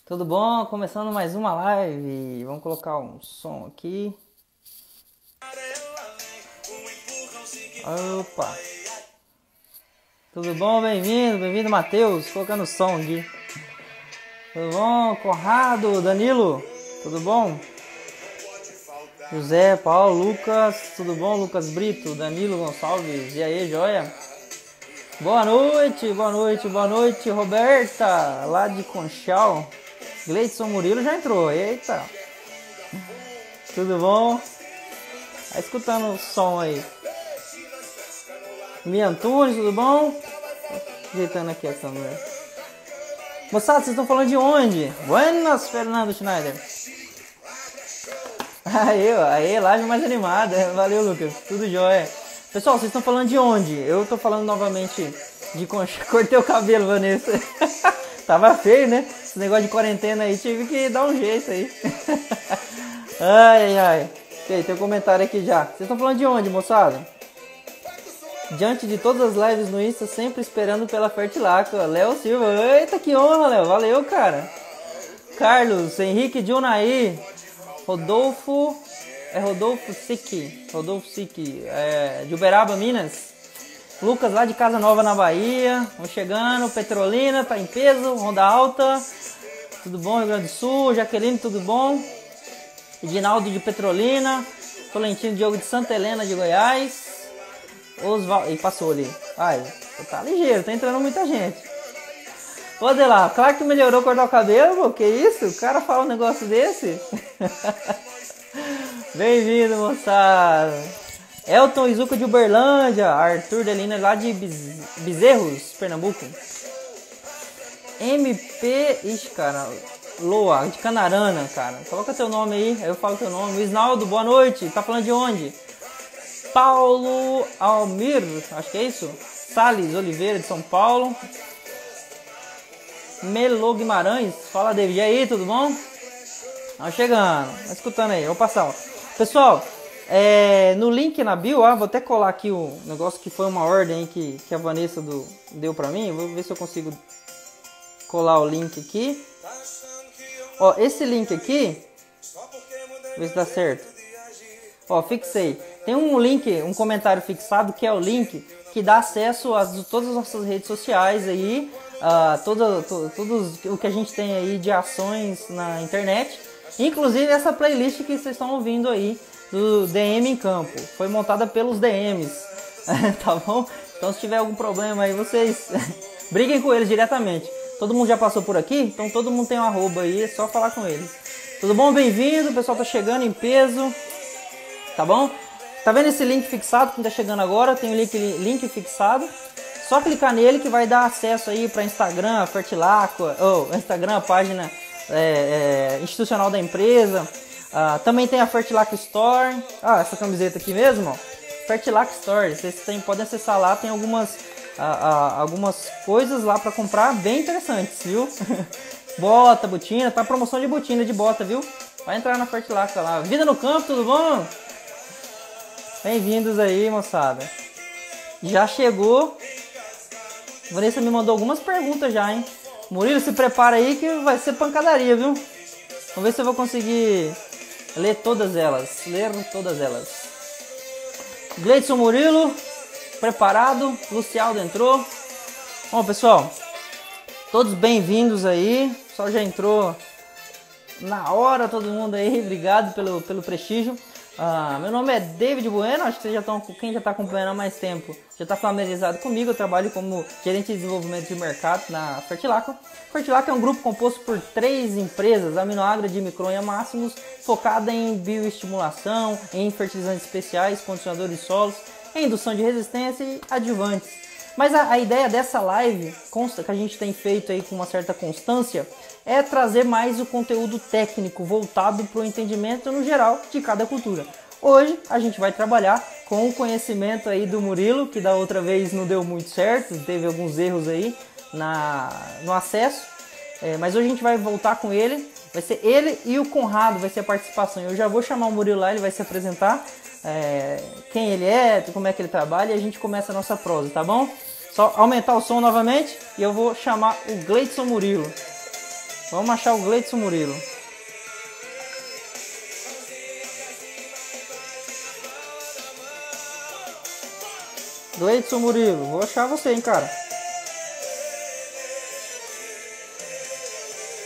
Tudo bom? Começando mais uma live. Vamos colocar um som aqui. Opa! Tudo bom? Bem-vindo, Matheus. Colocando o som aqui. Tudo bom? Conrado, Danilo. Tudo bom? José, Paulo, Lucas. Tudo bom? Lucas Brito, Danilo Gonçalves. E aí, joia? Boa noite, Roberta, lá de Conchal. Gleidson Murilo já entrou, eita. Tudo bom? Tá escutando o som aí. Mi Antunes, tudo bom? Ajeitando aqui a câmera. Moçada, vocês estão falando de onde? Buenas, Fernando Schneider. Aí, live mais animada. Valeu, Lucas. Tudo jóia. Pessoal, vocês estão falando de onde? Eu tô falando novamente de Conchal. Cortei o cabelo, Vanessa. Tava feio, né? Esse negócio de quarentena aí, tive que dar um jeito aí. Ai. Tem um comentário aqui já. Vocês estão falando de onde, moçada? Diante de todas as lives no Insta, sempre esperando pela Fertilaco. Léo Silva. Eita, que honra, Léo. Valeu, cara. Carlos, Henrique de Unaí. Rodolfo Sique, de Uberaba, Minas. Lucas lá de Casa Nova na Bahia. Vamos chegando. Petrolina, tá em peso. Onda Alta. Tudo bom, Rio Grande do Sul. Jaqueline, tudo bom? Edinaldo de Petrolina. Tolentino Diogo de Santa Helena de Goiás. Osvaldo. E passou ali. Ai, tá ligeiro, tá entrando muita gente. Ô, Adelar, claro que melhorou cortar o cabelo, pô. Que isso? O cara fala um negócio desse? Bem-vindo, moçada. Elton Izuka de Uberlândia. Arthur Delina lá de Bezerros, Pernambuco. MP... Ixi, cara. Loa, de Canarana, cara. Coloca teu nome aí eu falo teu nome. Isnaldo, boa noite. Tá falando de onde? Paulo Almir, acho que é isso. Salles Oliveira, de São Paulo. Melo Guimarães, fala, David. E aí, tudo bom? Tá chegando, tá escutando aí, vou passar. Ó. Pessoal, no link na bio, vou até colar aqui o negócio que foi uma ordem que a Vanessa deu pra mim. Vou ver se eu consigo colar o link aqui. Ó, esse link aqui, ver se dá certo. Ó, fixei. Tem um link, um comentário fixado que é o link que dá acesso a todas as nossas redes sociais aí, todos o que a gente tem aí de ações na internet, inclusive essa playlist que vocês estão ouvindo aí do DM em Campo, foi montada pelos DMs, tá bom? Então se tiver algum problema aí, vocês briguem com eles diretamente. Todo mundo já passou por aqui, então todo mundo tem um arroba aí, é só falar com eles. Tudo bom? Bem-vindo, o pessoal tá chegando em peso, tá bom? Tá vendo esse link fixado que tá chegando agora? Tem o link fixado. Só clicar nele que vai dar acesso aí para Instagram, Fertilaco, Instagram, a página institucional da empresa. Também tem a Fertilaco Store. Essa camiseta aqui mesmo, ó. Fertilaco Store. Vocês podem acessar lá, tem algumas coisas lá para comprar bem interessantes, viu? Bota, botina, tá promoção de botina de bota, viu? Vai entrar na Fertilaco lá. Vida no campo, tudo bom? Bem-vindos aí, moçada. Já chegou. Vanessa me mandou algumas perguntas já, hein? Murilo, se prepara aí que vai ser pancadaria, viu? Vamos ver se eu vou conseguir ler todas elas. Gleidson Murilo, preparado. Lucialdo entrou. Bom, pessoal, todos bem-vindos aí. O pessoal já entrou na hora, todo mundo aí. Obrigado pelo prestígio. Meu nome é David Bueno, acho que quem já está acompanhando há mais tempo já está familiarizado comigo. Eu trabalho como gerente de desenvolvimento de mercado na Fertilaco. Fertilaco é um grupo composto por 3 empresas, Aminoagro de Micron e Máximos, focada em bioestimulação, em fertilizantes especiais, condicionadores de solos, em indução de resistência e adjuvantes. Mas a ideia dessa live, que a gente tem feito aí com uma certa constância, é trazer mais o conteúdo técnico voltado para o entendimento no geral de cada cultura. Hoje a gente vai trabalhar com o conhecimento aí do Murilo, que da outra vez não deu muito certo, teve alguns erros aí no acesso, mas hoje a gente vai voltar com ele, vai ser ele e o Conrado, vai ser a participação. Eu já vou chamar o Murilo lá, ele vai se apresentar, quem ele é, como é que ele trabalha, e a gente começa a nossa prosa, tá bom? Só aumentar o som novamente e eu vou chamar o Gleidson Murilo. Vamos achar o Gleidson Murilo. Gleidson Murilo, vou achar você, hein, cara.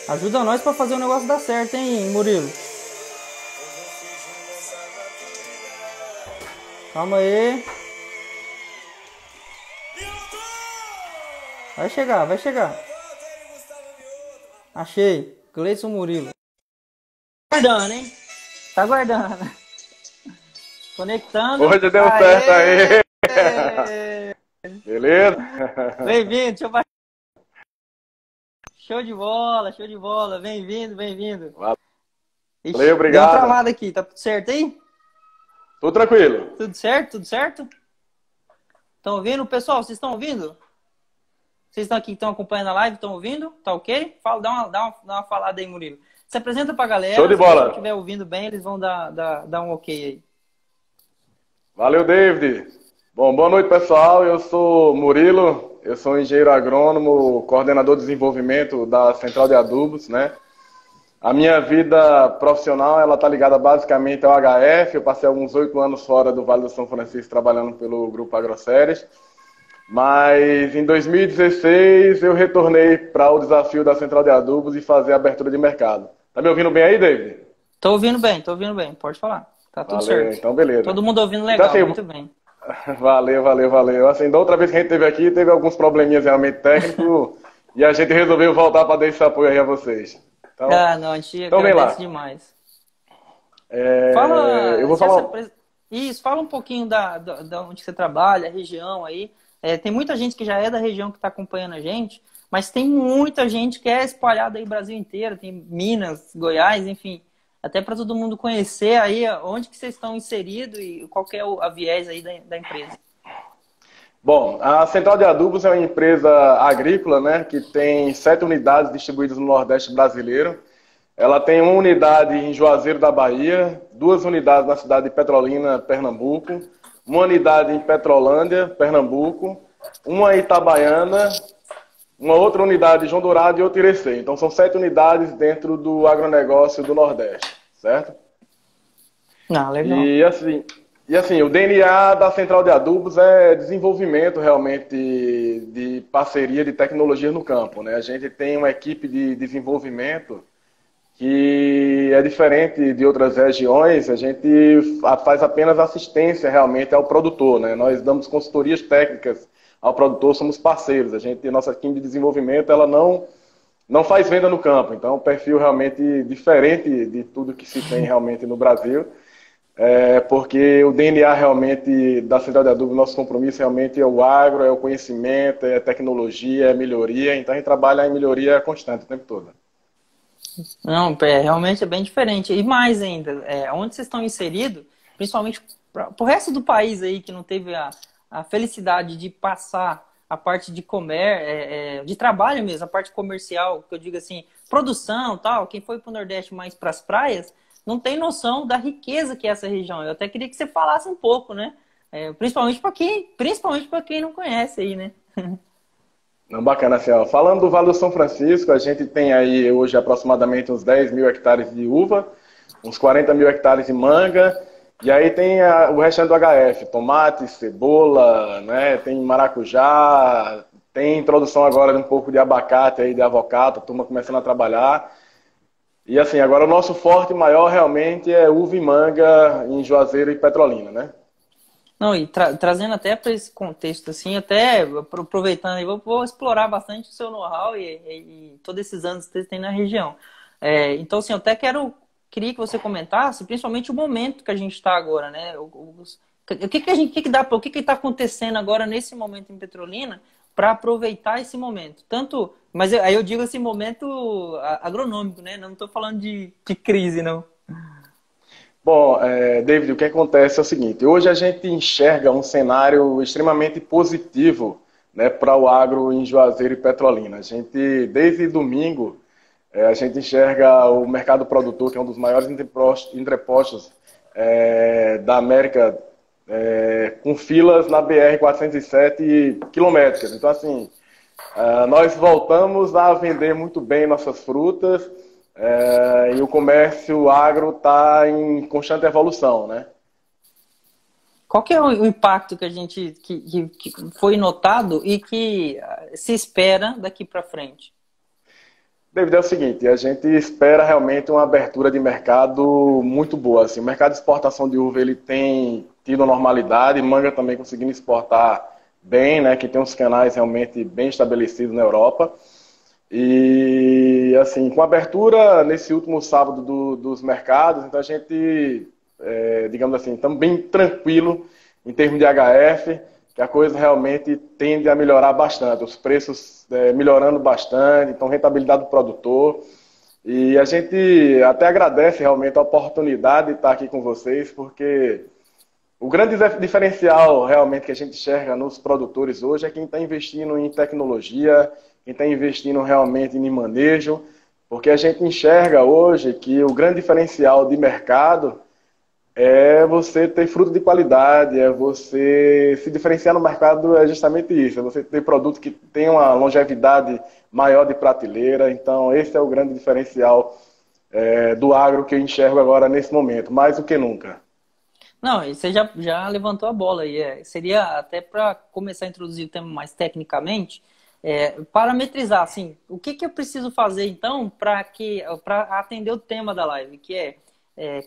Ajuda nós pra fazer o negócio dar certo, hein, Murilo. Calma aí. Vai chegar, vai chegar. Achei. Gleidson Murilo. Tá guardando, hein? Tá guardando. Conectando. Hoje deu certo aí. Beleza? Bem-vindo, deixa eu baixar. Show de bola, show de bola. Bem-vindo, bem-vindo. Valeu, obrigado. Deu uma travada aqui, tá tudo certo aí? Tudo tranquilo. Tudo certo, tudo certo? Estão ouvindo? Pessoal, vocês estão ouvindo? Vocês estão aqui, estão acompanhando a live, estão ouvindo? Tá ok? Fala, dá uma falada aí, Murilo. Se apresenta pra galera. Show de bola. Se estiver ouvindo bem, eles vão dar um ok aí. Valeu, David. Bom, boa noite, pessoal. Eu sou Murilo, eu sou engenheiro agrônomo, coordenador de desenvolvimento da Central de Adubos, né? A minha vida profissional, ela tá ligada basicamente ao HF. Eu passei alguns 8 anos fora do Vale do São Francisco trabalhando pelo Grupo Agroceres. Mas em 2016 eu retornei para o desafio da Central de Adubos e fazer a abertura de mercado. Tá me ouvindo bem aí, David? Tô ouvindo bem. Pode falar. Tá tudo Valeu, certo. Então, beleza. Todo mundo ouvindo legal, então, assim, muito bem. Valeu. Assim, da outra vez que a gente esteve aqui, teve alguns probleminhas realmente técnicos e a gente resolveu voltar para dar esse apoio aí a vocês. Então, Não, a gente então agradece demais. Eu vou falar... Isso, fala um pouquinho da onde você trabalha, a região aí. Tem muita gente que já é da região que está acompanhando a gente, mas tem muita gente que é espalhada aí no Brasil inteiro, tem Minas, Goiás, enfim, até para todo mundo conhecer aí onde que vocês estão inseridos e qual que é a viés aí da empresa. Bom, a Central de Adubos é uma empresa agrícola, né, que tem 7 unidades distribuídas no Nordeste brasileiro. Ela tem uma unidade em Juazeiro da Bahia, 2 unidades na cidade de Petrolina, Pernambuco, uma unidade em Petrolândia, Pernambuco, uma em Itabaiana, uma outra unidade em João Dourado e outra em Irecê. Então são 7 unidades dentro do agronegócio do Nordeste, certo? Legal. E assim, o DNA da Central de Adubos é desenvolvimento realmente de parceria de tecnologia no campo, né? A gente tem uma equipe de desenvolvimento que é diferente de outras regiões. A gente faz apenas assistência realmente ao produtor, né? Nós damos consultorias técnicas ao produtor, somos parceiros. Nossa equipe de desenvolvimento, ela não faz venda no campo. Então, é um perfil realmente diferente de tudo que se tem realmente no Brasil. Porque o DNA realmente da Central de Adubos, nosso compromisso realmente é o agro, é o conhecimento, é tecnologia, é melhoria. Então, a gente trabalha em melhoria constante o tempo todo. Não, realmente é bem diferente. E mais ainda, onde vocês estão inseridos, principalmente para o resto do país aí que não teve a felicidade de passar a parte de de trabalho mesmo, a parte comercial, que eu digo assim, produção tal, quem foi para o Nordeste mais para as praias, não tem noção da riqueza que é essa região. Eu até queria que você falasse um pouco, né? Principalmente para quem não conhece aí, né? Não, bacana, assim, ó. Falando do Vale do São Francisco, a gente tem aí hoje aproximadamente uns 10 mil hectares de uva, uns 40 mil hectares de manga, e aí tem o restante do HF, tomate, cebola, né? Tem maracujá, tem introdução agora de um pouco de abacate aí, de avocado, a turma começando a trabalhar. E assim, agora o nosso forte maior realmente é uva e manga em Juazeiro e Petrolina, né? Não, e trazendo até para esse contexto, assim, até aproveitando aí, vou explorar bastante o seu know-how e todos esses anos que você tem na região. Então, assim, eu até queria que você comentasse, principalmente o momento que a gente está agora, né? O que está acontecendo agora nesse momento em Petrolina para aproveitar esse momento? Mas aí eu digo esse momento agronômico, né? Não estou falando de crise, não. Bom, David, o que acontece é o seguinte, hoje a gente enxerga um cenário extremamente positivo, né, para o agro em Juazeiro e Petrolina. A gente, desde domingo, a gente enxerga o mercado produtor, que é um dos maiores entrepostos da América, com filas na BR-407 quilométricas. Então, assim, Nós voltamos a vender muito bem nossas frutas, e o comércio agro está em constante evolução, né? Qual que é o impacto que a gente que foi notado e que se espera daqui para frente? David, é o seguinte, a gente espera realmente uma abertura de mercado muito boa. Assim, o mercado de exportação de uva ele tem tido normalidade, manga também conseguindo exportar bem, né, que tem uns canais realmente bem estabelecidos na Europa. E assim, com a abertura nesse último sábado dos mercados, então a gente, digamos assim, estamos bem tranquilo em termos de HF, que a coisa realmente tende a melhorar bastante, os preços melhorando bastante, então rentabilidade do produtor. E a gente até agradece realmente a oportunidade de estar aqui com vocês, porque o grande diferencial realmente que a gente enxerga nos produtores hoje é quem está investindo em tecnologia, quem está investindo realmente em manejo, porque a gente enxerga hoje que o grande diferencial de mercado é você ter fruto de qualidade, é você se diferenciar no mercado, é justamente isso, é você ter produto que tem uma longevidade maior de prateleira. Então esse é o grande diferencial do agro que eu enxergo agora nesse momento, mais do que nunca. Não, e você já levantou a bola aí. Seria até para começar a introduzir o tema mais tecnicamente, parametrizar assim, o que eu preciso fazer então para atender o tema da live, que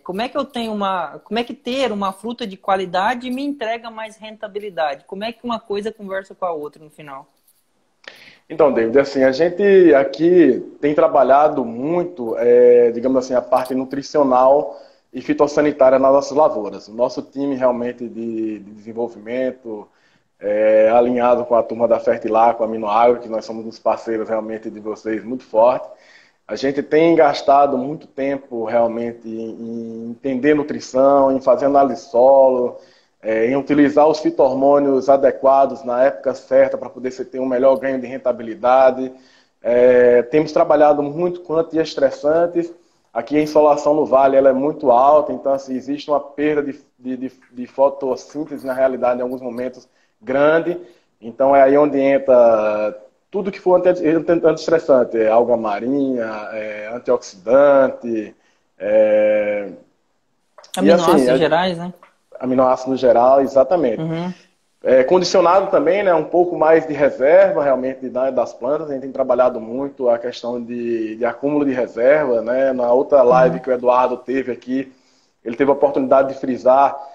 como é que eu tenho como é que ter uma fruta de qualidade me entrega mais rentabilidade? Como é que uma coisa conversa com a outra no final? Então, David, assim, a gente aqui tem trabalhado muito, digamos assim, a parte nutricional e fitossanitária nas nossas lavouras. O nosso time realmente de desenvolvimento alinhado com a turma da Fertilar, com a Aminoagro, que nós somos uns parceiros realmente de vocês muito fortes. A gente tem gastado muito tempo realmente em entender nutrição, em fazer análise de solo, em utilizar os fito-hormônios adequados na época certa para poder ter um melhor ganho de rentabilidade. Temos trabalhado muito com antiestressantes. Aqui a insolação no vale ela é muito alta, então assim, existe uma perda de fotossíntese na realidade em alguns momentos grande. Então é aí onde entra tudo que for antiestressante, alga marinha, antioxidante, e assim, Aminoácidos gerais, né? aminoácido no geral, exatamente. Uhum. Condicionado também, né, um pouco mais de reserva realmente das plantas. A gente tem trabalhado muito a questão de acúmulo de reserva, né? Na outra live que o Eduardo teve aqui, ele teve a oportunidade de frisar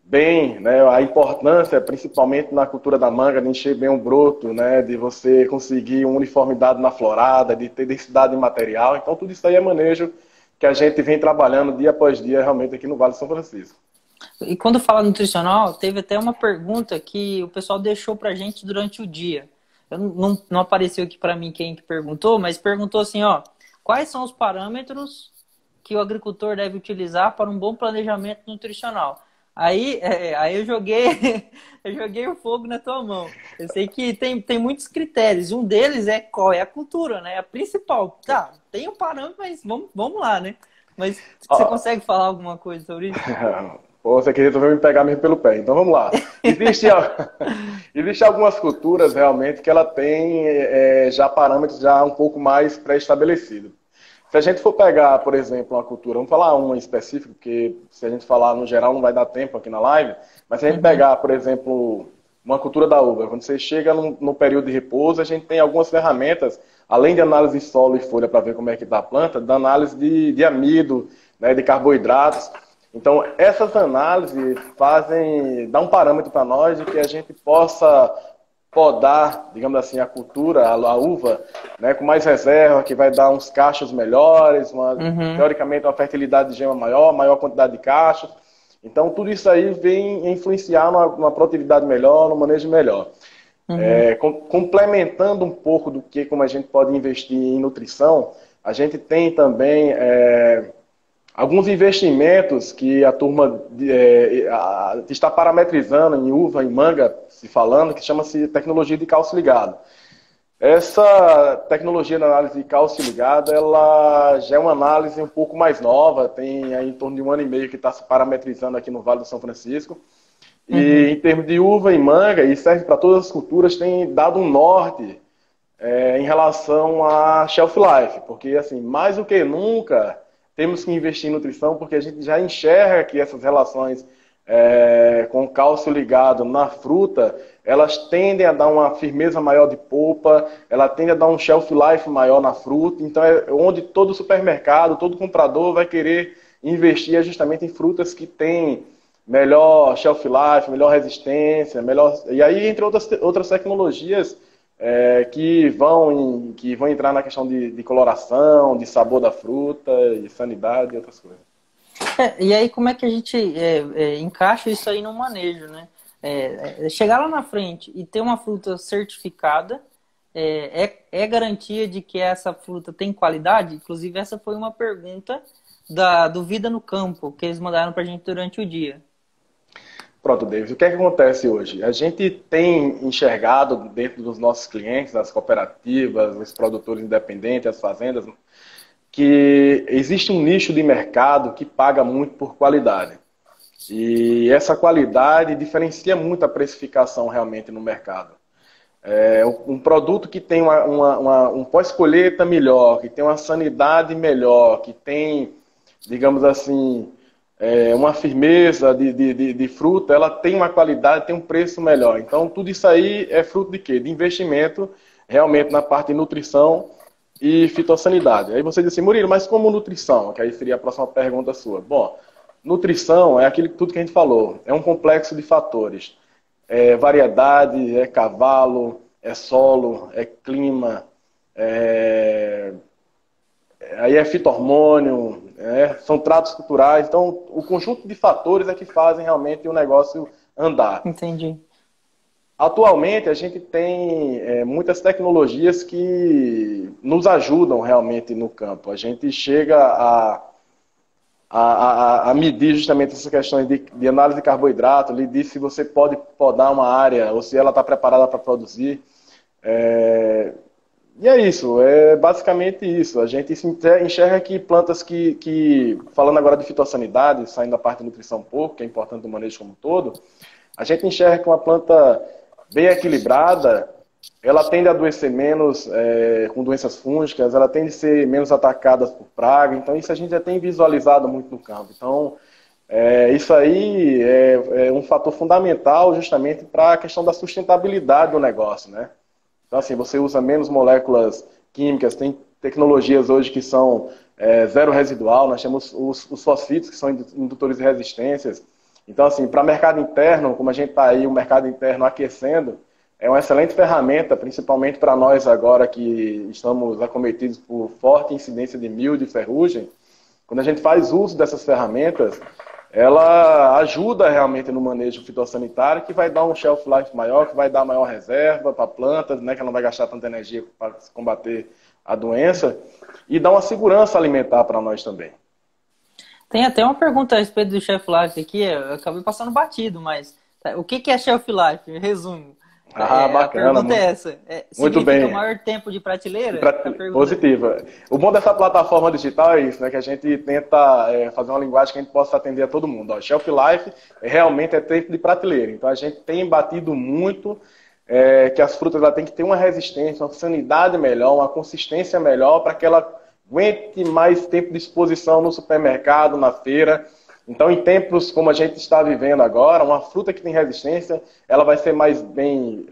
bem, né, a importância, principalmente na cultura da manga, de encher bem o broto, né, de você conseguir uma uniformidade na florada, de ter densidade de material. Então tudo isso aí é manejo que a gente vem trabalhando dia após dia realmente aqui no Vale de São Francisco. E quando fala nutricional, teve até uma pergunta que o pessoal deixou pra gente durante o dia. Não apareceu aqui para mim quem que perguntou, mas perguntou assim, ó, quais são os parâmetros que o agricultor deve utilizar para um bom planejamento nutricional? Aí eu joguei, eu joguei o fogo na tua mão. Eu sei que tem muitos critérios. Um deles é qual é a cultura, né? A principal. Tá, tem um parâmetro, mas vamos lá, né? Mas você consegue falar alguma coisa sobre isso? Pô, você queria também me pegar mesmo pelo pé. Então vamos lá. Existe algumas culturas realmente que ela tem já parâmetros já um pouco mais pré-estabelecidos. Se a gente for pegar, por exemplo, uma cultura, vamos falar uma específica, porque se a gente falar no geral não vai dar tempo aqui na live, mas se a gente pegar, por exemplo, uma cultura da uva, quando você chega no período de repouso, a gente tem algumas ferramentas, além de análise de solo e folha para ver como é que está a planta, da análise de amido, né, de carboidratos. Então, essas análises dão um parâmetro para nós de que a gente possa podar, digamos assim, a cultura, a uva, né, com mais reserva, que vai dar uns cachos melhores, teoricamente uma fertilidade de gema maior quantidade de cachos. Então, tudo isso aí vem influenciar numa produtividade melhor, no manejo melhor. Complementando um pouco do que como a gente pode investir em nutrição, a gente tem também alguns investimentos que a turma está parametrizando em uva, em manga, se falando, que chama-se tecnologia de cálcio ligado. Essa tecnologia de análise de cálcio ligado, ela já é uma análise um pouco mais nova, tem aí em torno de 1 ano e meio que está se parametrizando aqui no Vale do São Francisco. E em termos de uva e manga, e serve para todas as culturas, tem dado um norte em relação a shelf life, porque assim, mais do que nunca temos que investir em nutrição, porque a gente já enxerga que essas relações com cálcio ligado na fruta, elas tendem a dar uma firmeza maior de polpa, ela tende a dar um shelf life maior na fruta, então é onde todo supermercado, todo comprador vai querer investir justamente em frutas que têm melhor shelf life, melhor resistência, melhor... E aí, entre outras tecnologias que vão entrar na questão de coloração, de sabor da fruta, de sanidade e outras coisas. E aí como é que a gente encaixa isso aí no manejo, né? Chegar lá na frente e ter uma fruta certificada é garantia de que essa fruta tem qualidade? Inclusive, essa foi uma pergunta do Vida no Campo, que eles mandaram pra gente durante o dia. Pronto, David. O que é que acontece hoje? A gente tem enxergado dentro dos nossos clientes, nas cooperativas, os produtores independentes, as fazendas, que existe um nicho de mercado que paga muito por qualidade. E essa qualidade diferencia muito a precificação realmente no mercado. Um produto que tem um pós-colheita melhor, que tem uma sanidade melhor, que tem, digamos assim, uma firmeza de fruta, ela tem uma qualidade, tem um preço melhor. Então, tudo isso aí é fruto de quê? De investimento realmente na parte de nutrição e fitossanidade. Aí você diz assim, Murilo, mas como nutrição? Que aí seria a próxima pergunta sua. Bom, nutrição é tudo que a gente falou, é um complexo de fatores. É variedade, é cavalo, é solo, é clima, aí é fito-hormônio, são tratos culturais. Então, o conjunto de fatores é que fazem realmente o negócio andar. Entendi. Atualmente, a gente tem muitas tecnologias que nos ajudam realmente no campo. A gente chega a medir justamente essas questões de análise de carboidrato, lhe diz se você pode podar uma área ou se ela está preparada para produzir. E é isso, é basicamente isso. A gente enxerga que plantas falando agora de fitossanidade, saindo da parte de nutrição um pouco, que é importante do manejo como um todo, a gente enxerga que uma planta bem equilibrada, ela tende a adoecer menos com doenças fúngicas, ela tende a ser menos atacada por praga, então isso a gente já tem visualizado muito no campo. Então, isso aí é um fator fundamental justamente para a questão da sustentabilidade do negócio, né? Então, assim, você usa menos moléculas químicas, tem tecnologias hoje que são zero residual, nós temos os fosfitos, que são indutores de resistências. Então, assim, para o mercado interno, como a gente está aí, o mercado interno aquecendo, é uma excelente ferramenta, principalmente para nós agora que estamos acometidos por forte incidência de milho e ferrugem. Quando a gente faz uso dessas ferramentas, ela ajuda realmente no manejo fitossanitário, que vai dar um shelf life maior, que vai dar maior reserva para a planta, né, que ela não vai gastar tanta energia para combater a doença, e dá uma segurança alimentar para nós também. Tem até uma pergunta a respeito do shelf life aqui, eu acabei passando batido, mas o que é shelf life? Resumo. Bacana. A pergunta é essa. Muito bem. O maior tempo de prateleira? Positiva. O bom dessa plataforma digital é isso, né? Que a gente tenta fazer uma linguagem que a gente possa atender a todo mundo. Ó, shelf life realmente é tempo de prateleira. Então a gente tem batido muito que as frutas têm que ter uma resistência, uma sanidade melhor, uma consistência melhor para que ela aguente mais tempo de exposição no supermercado, na feira. Então, em tempos como a gente está vivendo agora, uma fruta que tem resistência, ela vai ser mais bem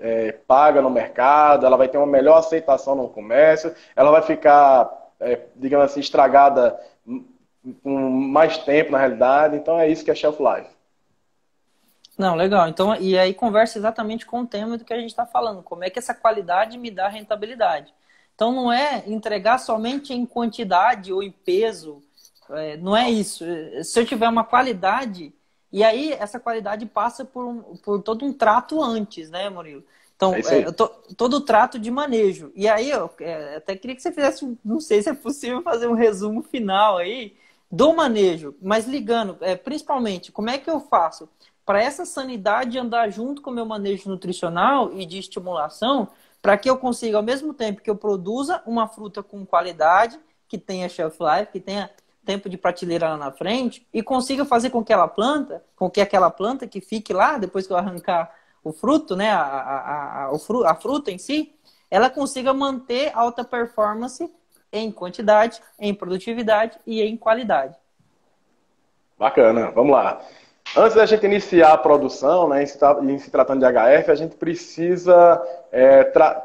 paga no mercado, ela vai ter uma melhor aceitação no comércio, ela vai ficar, digamos assim, estragada com mais tempo, na realidade. Então, é isso que é shelf life. Não, legal. Então, e aí conversa exatamente com o tema do que a gente está falando. Como é que essa qualidade me dá rentabilidade? Então, não é entregar somente em quantidade ou em peso. Não é isso. Se eu tiver uma qualidade, e aí essa qualidade passa por todo um trato antes, né, Murilo? Então, todo o trato de manejo. E aí, eu até queria que você fizesse, não sei se é possível fazer um resumo final aí do manejo, mas ligando, principalmente, como é que eu faço para essa sanidade andar junto com o meu manejo nutricional e de estimulação, para que eu consiga, ao mesmo tempo que eu produza uma fruta com qualidade, que tenha shelf life, que tenha tempo de prateleira lá na frente, e consiga fazer com que aquela planta que fique lá, depois que eu arrancar o fruto, né, a fruta em si, ela consiga manter alta performance em quantidade, em produtividade e em qualidade. Bacana, vamos lá. Antes da gente iniciar a produção, né, em se tratando de HF, a gente precisa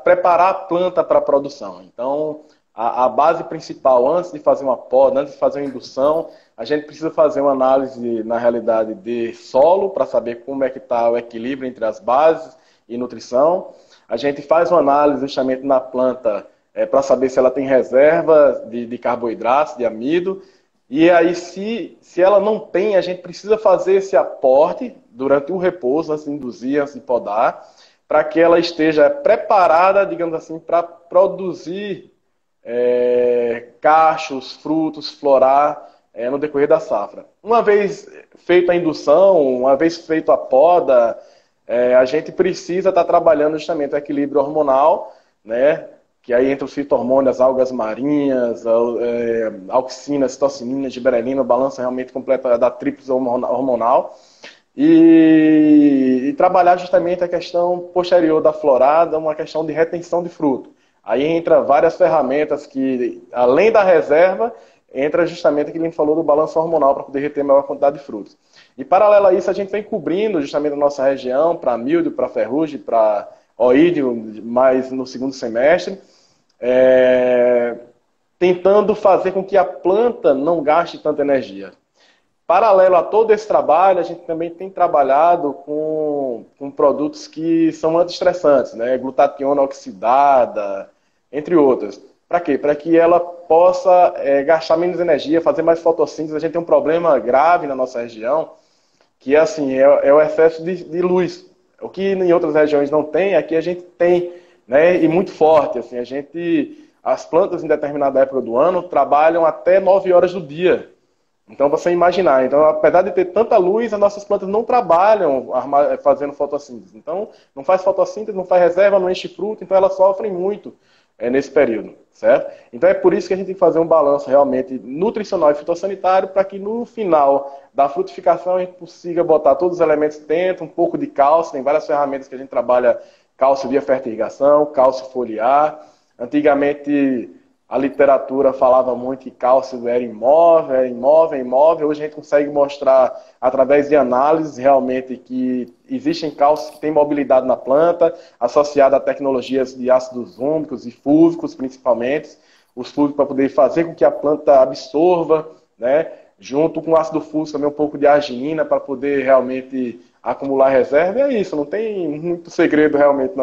preparar a planta para a produção. Então, a base principal, antes de fazer uma poda, antes de fazer uma indução, a gente precisa fazer uma análise, na realidade, de solo, para saber como é que está o equilíbrio entre as bases e nutrição. A gente faz uma análise justamente na planta para saber se ela tem reserva de carboidratos, de amido. E aí, se ela não tem, a gente precisa fazer esse aporte durante o repouso, antes de induzir, antes de podar, para que ela esteja preparada, digamos assim, para produzir cachos, frutos, florar no decorrer da safra. Uma vez feita a indução, uma vez feita a poda, a gente precisa estar trabalhando justamente o equilíbrio hormonal, né? Que aí entra os fito-hormônios, as algas marinhas, auxinas, citocininas, giberelina, balança realmente completa da tríplice hormonal. E trabalhar justamente a questão posterior da florada, uma questão de retenção de fruto. Aí entra várias ferramentas que, além da reserva, entra justamente aquilo que a gente falou do balanço hormonal para poder reter maior quantidade de frutos. E paralelo a isso, a gente vem cobrindo justamente a nossa região para milho, para ferrugem, para oídio, mais no segundo semestre, tentando fazer com que a planta não gaste tanta energia. Paralelo a todo esse trabalho, a gente também tem trabalhado com produtos que são antiestressantes, né? Glutationa oxidada, entre outras. Para quê? Para que ela possa gastar menos energia, fazer mais fotossíntese. A gente tem um problema grave na nossa região, que assim, é o excesso de luz. O que em outras regiões não tem, aqui a gente tem, né? E muito forte. Assim, as plantas em determinada época do ano trabalham até 9 horas do dia. Então, você imaginar. Então, apesar de ter tanta luz, as nossas plantas não trabalham fazendo fotossíntese. Então, não faz fotossíntese, não faz reserva, não enche fruto, então elas sofrem muito nesse período, certo? Então, é por isso que a gente tem que fazer um balanço realmente nutricional e fitossanitário para que no final da frutificação a gente consiga botar todos os elementos dentro, um pouco de cálcio, tem várias ferramentas que a gente trabalha cálcio via fertirrigação, cálcio foliar. Antigamente, a literatura falava muito que cálcio era imóvel. Hoje a gente consegue mostrar, através de análises, realmente que existem cálcios que têm mobilidade na planta, associada a tecnologias de ácidos úmicos e fúlvicos, principalmente. Os fúlvicos para poder fazer com que a planta absorva, né? Junto com o ácido fúlvico também um pouco de arginina para poder realmente acumular reserva. E é isso, não tem muito segredo realmente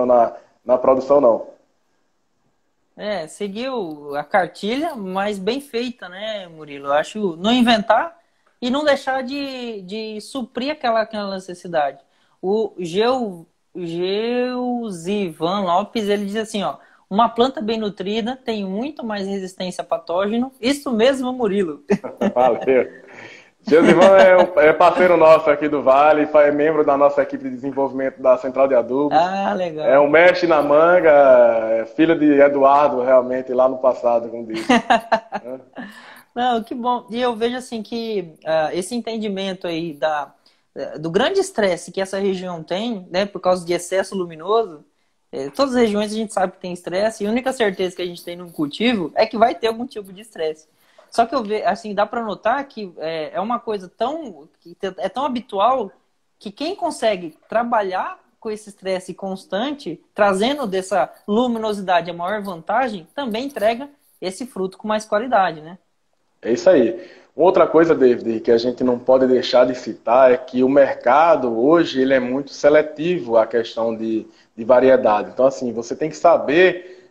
na produção, não. Seguiu a cartilha, mas bem feita, né, Murilo? Eu acho não inventar e não deixar de suprir aquela necessidade. O Geusivan Lopes, ele diz assim, ó, uma planta bem nutrida tem muito mais resistência a patógeno. Isso mesmo, Murilo. Valeu. Geusivan é parceiro nosso aqui do Vale, é membro da nossa equipe de desenvolvimento da Central de Adubos. Ah, legal. É um mestre na manga, filho de Eduardo, realmente, lá no passado, como disse. Não, que bom. E eu vejo assim que esse entendimento aí do grande estresse que essa região tem, né, por causa de excesso luminoso, todas as regiões a gente sabe que tem estresse, e a única certeza que a gente tem num cultivo é que vai ter algum tipo de estresse. Só que eu vejo, assim, dá para notar que é uma coisa tão habitual que quem consegue trabalhar com esse estresse constante, trazendo dessa luminosidade a maior vantagem, também entrega esse fruto com mais qualidade, né? É isso aí. Outra coisa, David, que a gente não pode deixar de citar é que o mercado hoje ele é muito seletivo à questão de variedade. Então, assim, você tem que saber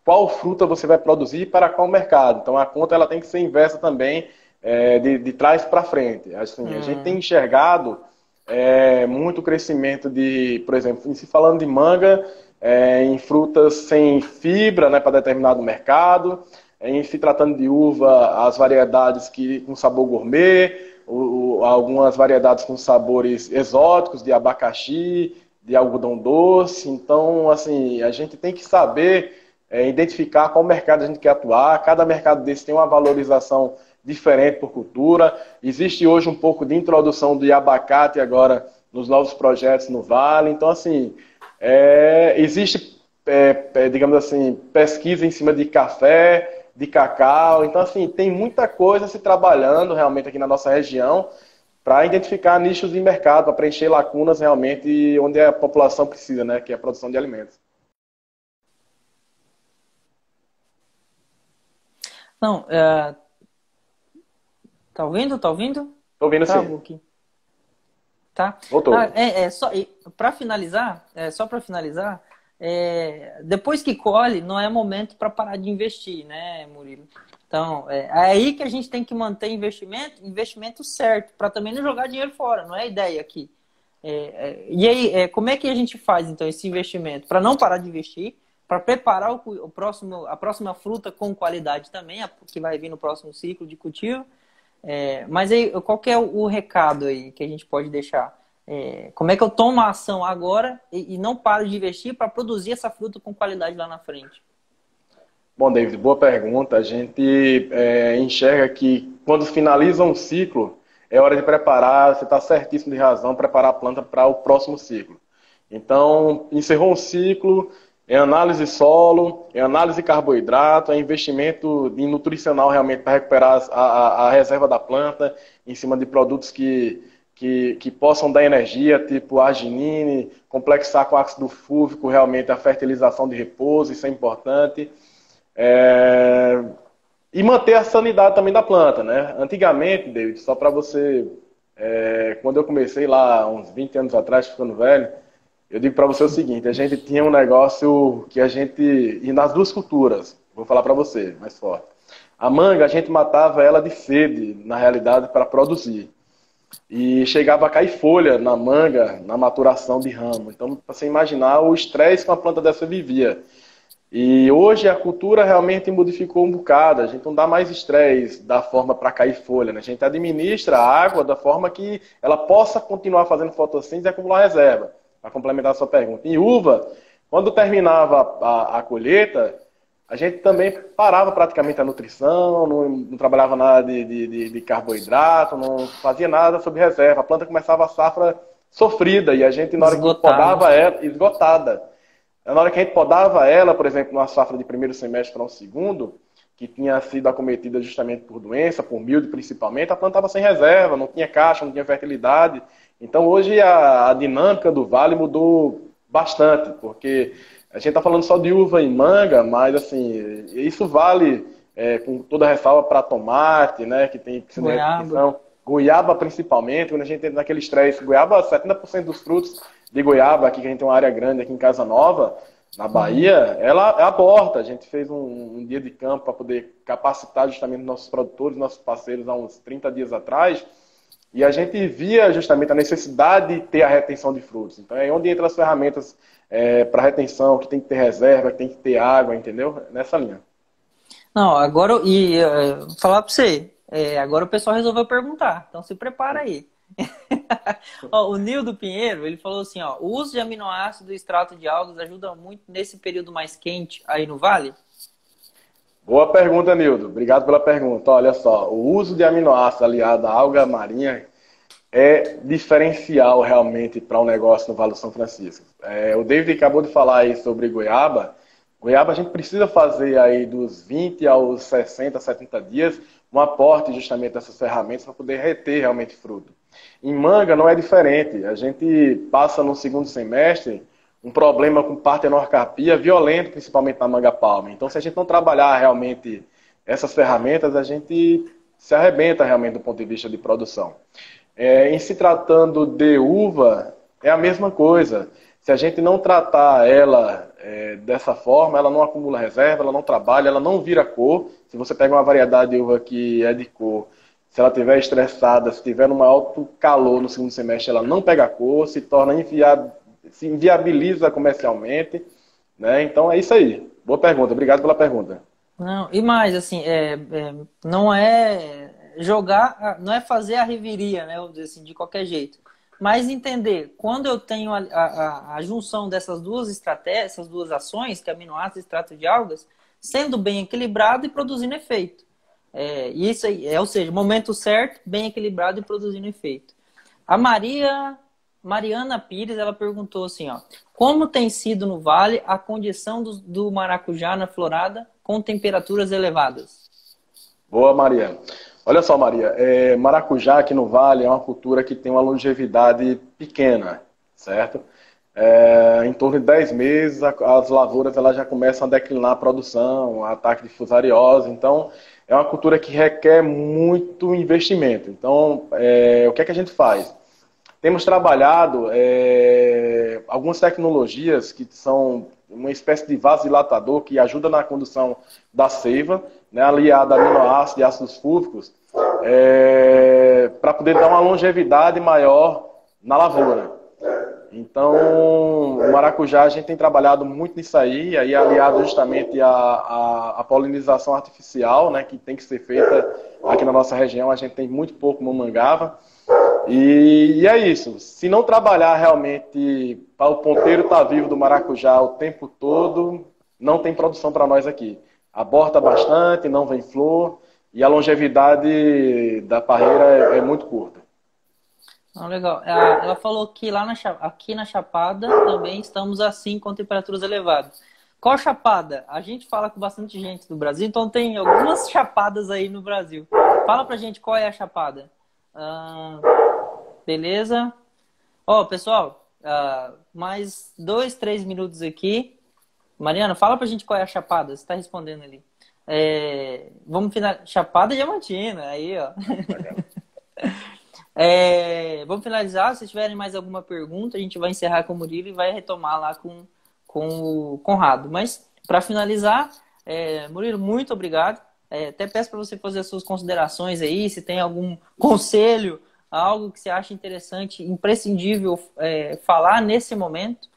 qual fruta você vai produzir para qual mercado. Então, a conta ela tem que ser inversa também, de trás para frente. Assim, a gente tem enxergado muito crescimento por exemplo, se falando de manga, em frutas sem fibra, né, para determinado mercado. Em se tratando de uva, as variedades com sabor gourmet, algumas variedades com sabores exóticos, de abacaxi, de algodão doce. Então, assim, a gente tem que saber identificar qual mercado a gente quer atuar. Cada mercado desse tem uma valorização diferente por cultura. Existe hoje um pouco de introdução de abacate agora nos novos projetos no Vale. Então, assim, existe digamos assim, pesquisa em cima de café, de cacau. Então, assim, tem muita coisa se trabalhando realmente aqui na nossa região para identificar nichos de mercado, para preencher lacunas realmente onde a população precisa, né? Que é a produção de alimentos. Não, tá ouvindo? Tá ouvindo? Estou vendo sim. Travou aqui. Tá? Voltou. Para finalizar, depois que colhe, não é momento para parar de investir, né, Murilo? Então, é aí que a gente tem que manter investimento certo, para também não jogar dinheiro fora, não é a ideia aqui. E aí, como é que a gente faz, então, esse investimento? Para não parar de investir, para preparar a próxima fruta com qualidade também, que vai vir no próximo ciclo de cultivo. Mas aí, qual que é o recado aí que a gente pode deixar? Como é que eu tomo a ação agora e não paro de investir para produzir essa fruta com qualidade lá na frente? Bom, David, boa pergunta. A gente enxerga que quando finaliza um ciclo, é hora de preparar, você está certíssimo de razão, preparar a planta para o próximo ciclo. Então, encerrou um ciclo, é análise solo, é análise de carboidrato, é investimento em nutricional realmente para recuperar a reserva da planta, em cima de produtos que possam dar energia, tipo arginine, complexar com ácido fúvico, realmente a fertilização de repouso, isso é importante. É, E manter a sanidade também da planta, né? Antigamente, David, só para você... quando eu comecei lá, uns 20 anos atrás, ficando velho, eu digo para você o seguinte, a gente tinha um negócio que a gente... E nas duas culturas, vou falar para você, mais forte. A manga, a gente matava ela de sede, na realidade, para produzir. E chegava a cair folha na manga, na maturação de ramo. Então, para você imaginar o estresse que uma planta dessa vivia. E hoje a cultura realmente modificou um bocado. A gente não dá mais estresse da forma para cair folha, né? A gente administra a água da forma que ela possa continuar fazendo fotossíntese e acumular reserva, para complementar a sua pergunta. Em uva, quando terminava a colheita, a gente também parava praticamente a nutrição, não trabalhava nada de carboidrato, não fazia nada sobre reserva. A planta começava a safra sofrida e a gente, na hora que podava ela, esgotada. Na hora que a gente podava ela, por exemplo, numa safra de primeiro semestre para um segundo, que tinha sido acometida justamente por doença, por milho principalmente, a planta estava sem reserva, não tinha caixa, não tinha fertilidade. Então hoje a dinâmica do vale mudou bastante, porque a gente está falando só de uva e manga, mas assim, isso vale com toda a ressalva para tomate, né, que tem Goiaba. Goiaba principalmente, quando a gente entra naquele estresse, goiaba, 70% dos frutos de goiaba, aqui que a gente tem uma área grande aqui em Casa Nova, na Bahia, ela aborta. A gente fez um dia de campo para poder capacitar justamente nossos produtores, nossos parceiros há uns 30 dias atrás, e a gente via justamente a necessidade de ter a retenção de frutos. Então é onde entram as ferramentas para retenção, que tem que ter reserva, que tem que ter água, entendeu? Nessa linha. Não, agora, falar para você, agora o pessoal resolveu perguntar, então se prepara aí. Ó, o Nildo Pinheiro, ele falou assim, ó, o uso de aminoácido e extrato de algas ajuda muito nesse período mais quente aí no Vale? Boa pergunta, Nildo. Obrigado pela pergunta. Olha só, o uso de aminoácidos aliado à alga marinha é diferencial realmente para um negócio no Vale do São Francisco. O David acabou de falar aí sobre goiaba. Goiaba a gente precisa fazer aí dos 20 aos 60, 70 dias um aporte justamente dessas ferramentas para poder reter realmente fruto. Em manga não é diferente. A gente passa no segundo semestre um problema com partenorcarpia violento, principalmente na manga palma. Então, se a gente não trabalhar realmente essas ferramentas, a gente se arrebenta realmente do ponto de vista de produção. Em se tratando de uva, é a mesma coisa. Se a gente não tratar ela dessa forma, ela não acumula reserva, ela não trabalha, ela não vira cor. Se você pega uma variedade de uva que é de cor, se ela estiver estressada, se tiver um alto calor no segundo semestre, ela não pega cor, se torna se inviabiliza comercialmente, né? Então é isso aí. Boa pergunta, obrigado pela pergunta. Não, e mais, assim, não é jogar, não é fazer a reviria, né, vamos dizer assim, de qualquer jeito. Mas entender, quando eu tenho a junção dessas duas estratégias, essas duas ações, que é aminoácidos e extrato de algas, sendo bem equilibrado e produzindo efeito. Isso aí, ou seja, momento certo, bem equilibrado e produzindo efeito. A Maria Mariana Pires, ela perguntou assim, ó. Como tem sido no Vale a condição do maracujá na florada com temperaturas elevadas? Boa, Maria. Olha só, Maria, maracujá aqui no Vale é uma cultura que tem uma longevidade pequena, certo? Em torno de 10 meses, as lavouras elas já começam a declinar a produção, ataque de fusariose. Então, é uma cultura que requer muito investimento. Então, o que é que a gente faz? Temos trabalhado algumas tecnologias que são uma espécie de vasodilatador que ajuda na condução da seiva, né, aliada a aminoácidos e ácidos fúlvicos, para poder dar uma longevidade maior na lavoura. Então, o maracujá, a gente tem trabalhado muito nisso aí aliado justamente à polinização artificial, né, que tem que ser feita aqui na nossa região. A gente tem muito pouco mamangava. E é isso. Se não trabalhar realmente para o ponteiro estar vivo do maracujá o tempo todo, não tem produção para nós aqui. Aborta bastante, não vem flor e a longevidade da parreira é muito curta. Não, legal. Ela falou que aqui na Chapada também estamos assim com temperaturas elevadas. Qual Chapada? A gente fala com bastante gente do Brasil, então tem algumas chapadas aí no Brasil. Fala pra gente qual é a Chapada. Beleza? Ó, pessoal, mais 2, 3 minutos aqui. Mariana, fala pra gente qual é a Chapada. Você tá respondendo ali. Vamos finalizar. Chapada Diamantina, aí, ó. Vamos finalizar. Se tiverem mais alguma pergunta, a gente vai encerrar com o Murilo e vai retomar lá com o Conrado. Mas, para finalizar, Murilo, muito obrigado. Até peço para você fazer as suas considerações aí, se tem algum conselho, algo que você acha interessante, imprescindível falar nesse momento,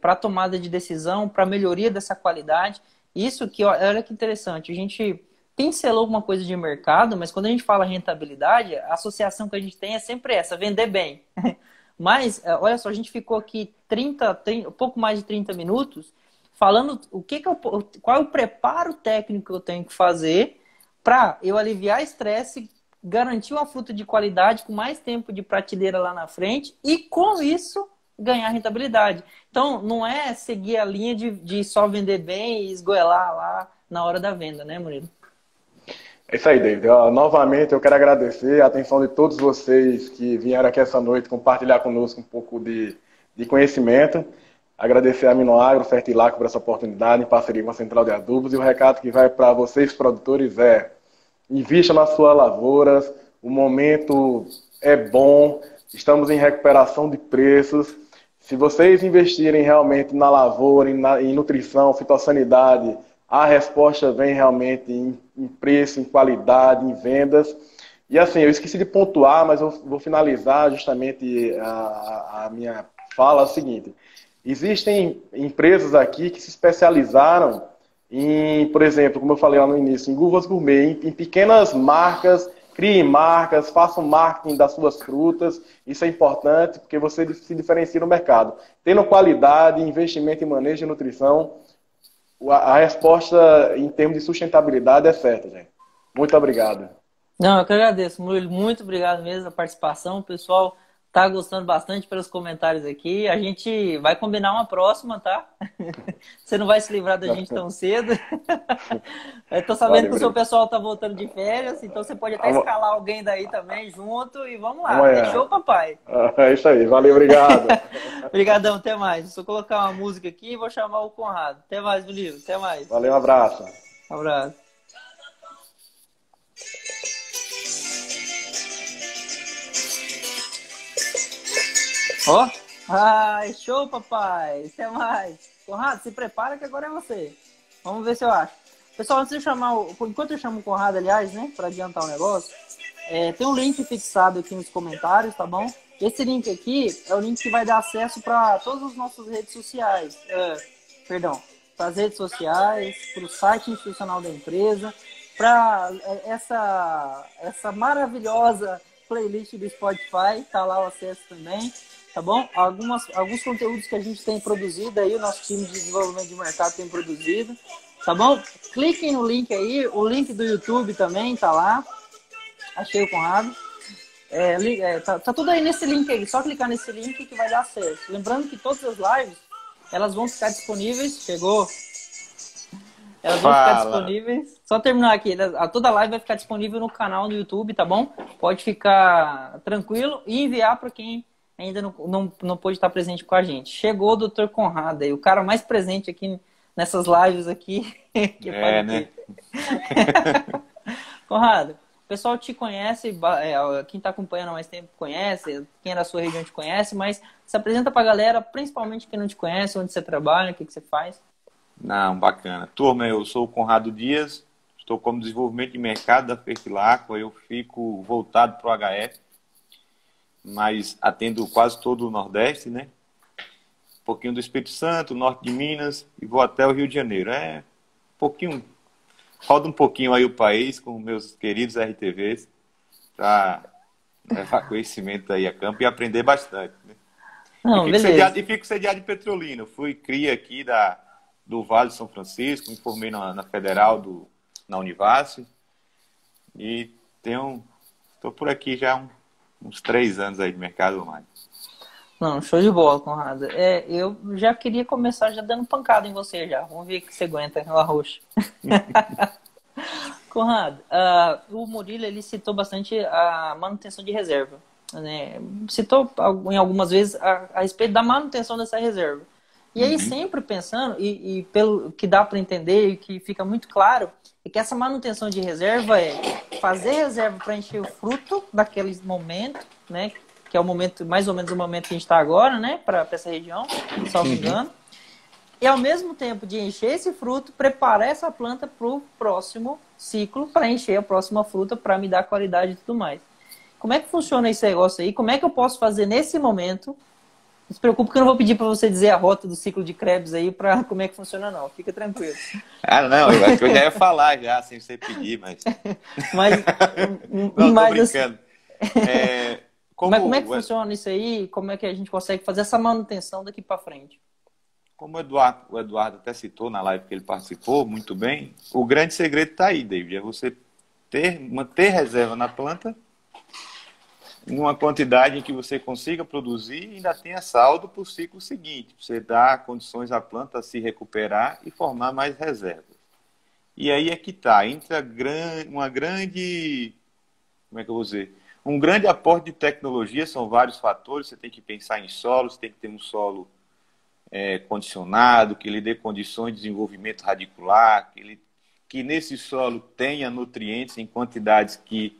para tomada de decisão, para melhoria dessa qualidade. Isso que, olha que interessante, a gente pincelou alguma coisa de mercado, mas quando a gente fala rentabilidade, a associação que a gente tem é sempre essa, vender bem. Mas, olha só, a gente ficou aqui um pouco mais de 30 minutos falando qual é o preparo técnico que eu tenho que fazer para eu aliviar estresse, garantir uma fruta de qualidade com mais tempo de prateleira lá na frente e, com isso, ganhar rentabilidade. Então, não é seguir a linha de só vender bem e esgoelar lá na hora da venda, né, Murilo? É isso aí, David. Novamente, eu quero agradecer a atenção de todos vocês que vieram aqui essa noite compartilhar conosco um pouco de conhecimento. Agradecer a Aminoagro, Fertilac por essa oportunidade em parceria com a Central de Adubos. E o recado que vai para vocês, produtores, invista nas suas lavouras. O momento é bom. Estamos em recuperação de preços. Se vocês investirem realmente na lavoura, em nutrição, fitossanidade, a resposta vem realmente em preço, em qualidade, em vendas. E assim, eu esqueci de pontuar, mas eu vou finalizar justamente a minha fala o seguinte. Existem empresas aqui que se especializaram em, por exemplo, como eu falei lá no início, em uvas gourmet, em pequenas marcas, criem marcas, façam marketing das suas frutas. Isso é importante porque você se diferencia no mercado. Tendo qualidade, investimento em manejo de nutrição, a resposta em termos de sustentabilidade é certa, gente. Muito obrigado. Não, eu que agradeço, Murilo. Muito obrigado mesmo pela participação. O pessoal tá gostando bastante pelos comentários aqui. A gente vai combinar uma próxima, tá? Você não vai se livrar da gente tão cedo. Eu tô sabendo que o seu pessoal tá voltando de férias, então você pode até escalar alguém daí também junto e vamos lá. Fechou, papai? É isso aí. Valeu, obrigado. Obrigadão, até mais. Só colocar uma música aqui e vou chamar o Conrado. Até mais, Murilo. Até mais. Valeu, um abraço. Um abraço. Ó, show, papai. Até mais. Conrado, se prepara que agora é você. Vamos ver se eu acho. Pessoal, antes de eu chamar enquanto eu chamo o Conrado, aliás, né, para adiantar o negócio, tem um link fixado aqui nos comentários, tá bom? Esse link aqui é o link que vai dar acesso para todas as nossas redes sociais. Para as redes sociais, para o site institucional da empresa, para essa maravilhosa playlist do Spotify, tá lá o acesso também. Tá bom? Alguns conteúdos que a gente tem produzido aí, o nosso time de desenvolvimento de mercado tem produzido. Tá bom? Cliquem no link aí, o link do YouTube também tá lá. Achei o Conrado. Tá tudo aí nesse link aí. Só clicar nesse link que vai dar acesso. Lembrando que todas as lives, elas vão ficar disponíveis. Chegou? Elas vão ficar Fala. disponíveis. Só terminar aqui. Toda live vai ficar disponível no canal do YouTube, tá bom? Pode ficar tranquilo e enviar para quem ainda não pôde estar presente com a gente. Chegou o Dr. Conrado aí, o cara mais presente aqui nessas lives aqui. Que Né? Conrado, o pessoal te conhece, quem está acompanhando há mais tempo conhece, quem é da sua região te conhece, mas se apresenta para a galera, principalmente quem não te conhece, onde você trabalha, o que você faz. Não, bacana. Turma, eu sou o Conrado Dias, estou como desenvolvimento de mercado da Fertilaqua, eu fico voltado para o HF, mas atendo quase todo o Nordeste, né? Um pouquinho do Espírito Santo, norte de Minas e vou até o Rio de Janeiro. Roda um pouquinho aí o país com meus queridos RTVs para levar conhecimento aí a campo e aprender bastante, né? Não, E fico sediado em Petrolina. Fui cria aqui do Vale de São Francisco, me formei na Federal, na Univasse. E estou por aqui já uns 3 anos aí de mercado ou mais. Não, show de bola, Conrado. Eu já queria começar já dando pancada em você já. Vamos ver que você aguenta no arroz. Conrado, o Murilo ele citou bastante a manutenção de reserva, né? Citou em algumas vezes a respeito da manutenção dessa reserva. E aí sempre pensando, e pelo que dá para entender e que fica muito claro, é que essa manutenção de reserva é fazer reserva para encher o fruto daquele momento, né? Que é o momento, mais ou menos o momento que a gente está agora, né? Para essa região, salvo engano. E ao mesmo tempo de encher esse fruto, preparar essa planta para o próximo ciclo, para encher a próxima fruta, para me dar qualidade e tudo mais. Como é que funciona esse negócio aí? Como é que eu posso fazer nesse momento? Não se preocupe que eu não vou pedir para você dizer a rota do ciclo de Krebs aí para como é que funciona, não. Fica tranquilo. Não, eu acho que eu já ia falar já, sem você pedir, mas... Não, tô brincando. Como é que funciona isso aí? Como é que a gente consegue fazer essa manutenção daqui para frente? Como o Eduardo até citou na live que ele participou, muito bem, o grande segredo está aí, David, é você manter reserva na planta em uma quantidade em que você consiga produzir e ainda tenha saldo para o ciclo seguinte. Você dá condições à planta se recuperar e formar mais reservas. E aí é que está, entra uma grande, como é que eu vou dizer? Um grande aporte de tecnologia, são vários fatores, você tem que pensar em solo, você tem que ter um solo condicionado, que lhe dê condições de desenvolvimento radicular, que nesse solo tenha nutrientes em quantidades que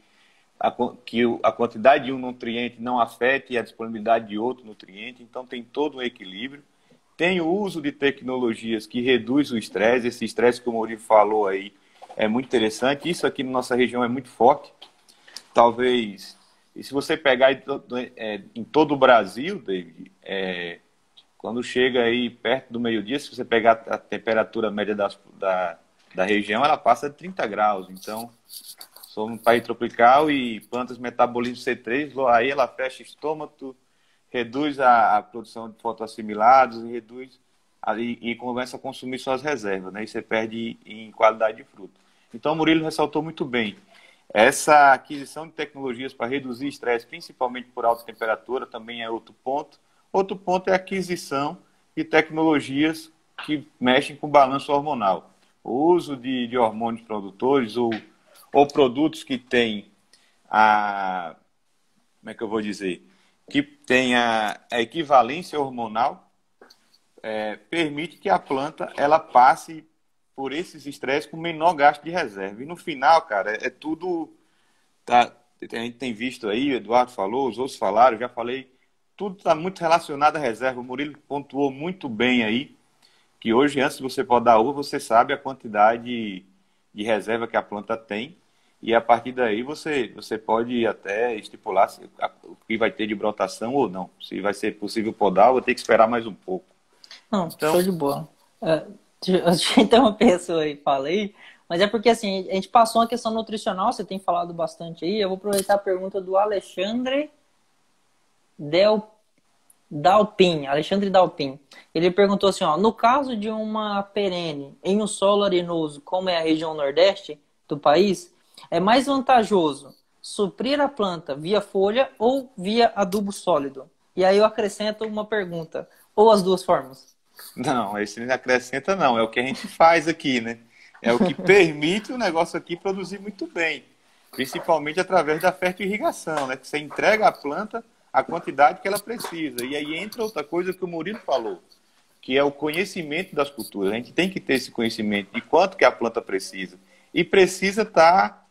a quantidade de um nutriente não afete a disponibilidade de outro nutriente, então tem todo um equilíbrio. Tem o uso de tecnologias que reduz o estresse, esse estresse que o Maurício falou aí é muito interessante, isso aqui na nossa região é muito forte, talvez, e se você pegar em todo o Brasil, David, quando chega aí perto do meio-dia, se você pegar a temperatura média da região, ela passa de 30 graus, então... Somos um país tropical e plantas metabolizam C3, aí ela fecha estômago, reduz a produção de fotoassimilados e começa a consumir suas reservas, né? E você perde em qualidade de fruto. Então, o Murilo ressaltou muito bem. Essa aquisição de tecnologias para reduzir estresse, principalmente por alta temperatura, também é outro ponto. Outro ponto é a aquisição de tecnologias que mexem com o balanço hormonal. O uso de hormônios produtores ou produtos que têm como é que eu vou dizer? Que tem a equivalência hormonal, permite que a planta ela passe por esses estresses com menor gasto de reserva. E no final, cara, tudo... A gente tem visto aí, o Eduardo falou, os outros falaram, eu já falei, tudo está muito relacionado à reserva. O Murilo pontuou muito bem aí, que hoje, antes de você podar a uva, você sabe a quantidade de reserva que a planta tem. E a partir daí você pode até estipular o que vai ter de brotação ou não. Se vai ser possível podar, ou vou ter que esperar mais um pouco. Não, então... show de bola. Deixa eu interromper a pessoa aí, falei, mas é porque assim, a gente passou uma questão nutricional, você tem falado bastante aí, eu vou aproveitar a pergunta do Alexandre Dalpin. Ele perguntou assim, no caso de uma perene em um solo arenoso, como é a região nordeste do país, é mais vantajoso suprir a planta via folha ou via adubo sólido? E aí eu acrescento uma pergunta, ou as duas formas? Não, esse não acrescenta não, é o que a gente faz aqui, né? É o que permite o negócio aqui produzir muito bem, principalmente através da fertirrigação, né? Que você entrega à planta a quantidade que ela precisa. E aí entra outra coisa que o Murilo falou, que é o conhecimento das culturas. A gente tem que ter esse conhecimento de quanto que a planta precisa. E precisa estar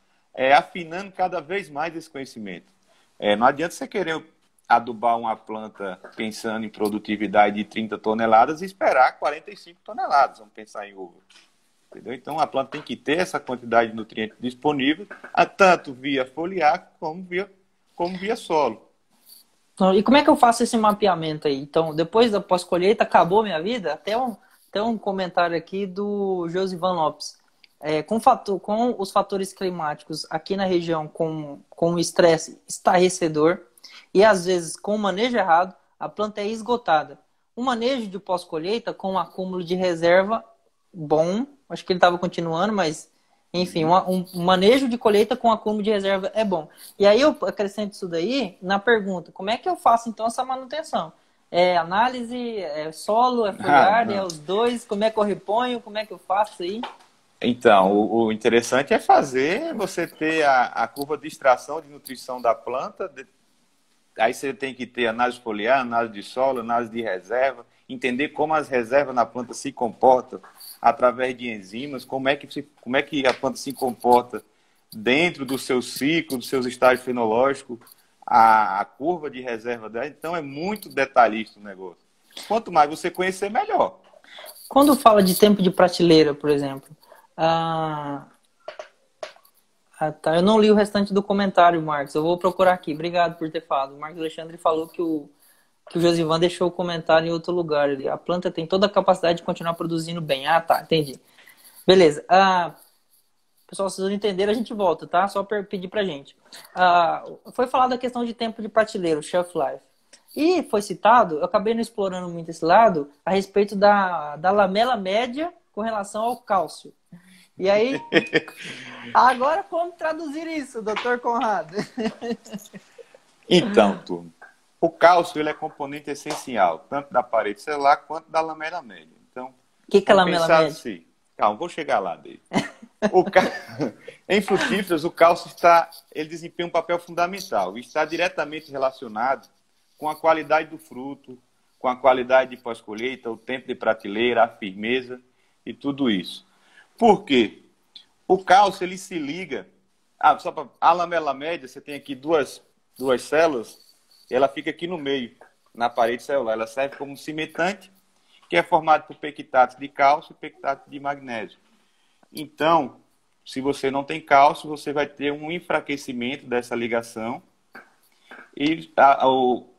afinando cada vez mais esse conhecimento. Não adianta você querer adubar uma planta pensando em produtividade de 30 toneladas e esperar 45 toneladas, vamos pensar em uva. Entendeu? Então a planta tem que ter essa quantidade de nutrientes disponível, tanto via foliar como via solo. Então, e como é que eu faço esse mapeamento aí? Então, depois da pós-colheita, acabou minha vida? Até um comentário aqui do Josivan Lopes. Com os fatores climáticos aqui na região, com o estresse estarrecedor e às vezes com o manejo errado, a planta é esgotada. O manejo de pós-colheita com um acúmulo de reserva bom, acho que ele estava continuando, mas enfim, um manejo de colheita com acúmulo de reserva é bom. E aí eu acrescento isso daí na pergunta, como é que eu faço então essa manutenção? É análise, é solo, é folhagem, é os dois, como é que eu reponho, como é que eu faço aí? Então, o interessante é você ter a curva de extração de nutrição da planta, aí você tem que ter análise foliar, análise de solo, análise de reserva, entender como as reservas na planta se comportam através de enzimas, como é que a planta se comporta dentro do seu ciclo, dos seus estágios fenológicos, a curva de reserva dela. Então, é muito detalhista o negócio. Quanto mais você conhecer, melhor. Quando fala de tempo de prateleira, por exemplo, tá. Eu não li o restante do comentário, Marcos. Eu vou procurar aqui. Obrigado por ter falado. O Marcos Alexandre falou que o Josivan deixou o comentário em outro lugar. A planta tem toda a capacidade de continuar produzindo bem. Ah, tá. Entendi. Beleza. Pessoal, se vocês não entenderam, a gente volta, tá? Só para pedir pra gente. Foi falado a questão de tempo de prateleira, o shelf life. E foi citado, eu acabei não explorando muito esse lado, a respeito da lamela média com relação ao cálcio. E aí, agora como traduzir isso, doutor Conrado? Então, turma, o cálcio ele é componente essencial, tanto da parede celular quanto da lamela média. Então, o que é lamela média? Assim, calma, vou chegar lá dele. Em frutíferas, o cálcio ele desempenha um papel fundamental e está diretamente relacionado com a qualidade do fruto, com a qualidade de pós-colheita, o tempo de prateleira, a firmeza e tudo isso. Por quê? O cálcio ele se liga. Só para a lamela média, você tem aqui duas células, e ela fica aqui no meio, na parede celular. Ela serve como um cimentante, que é formado por pectatos de cálcio e pectatos de magnésio. Então, se você não tem cálcio, você vai ter um enfraquecimento dessa ligação e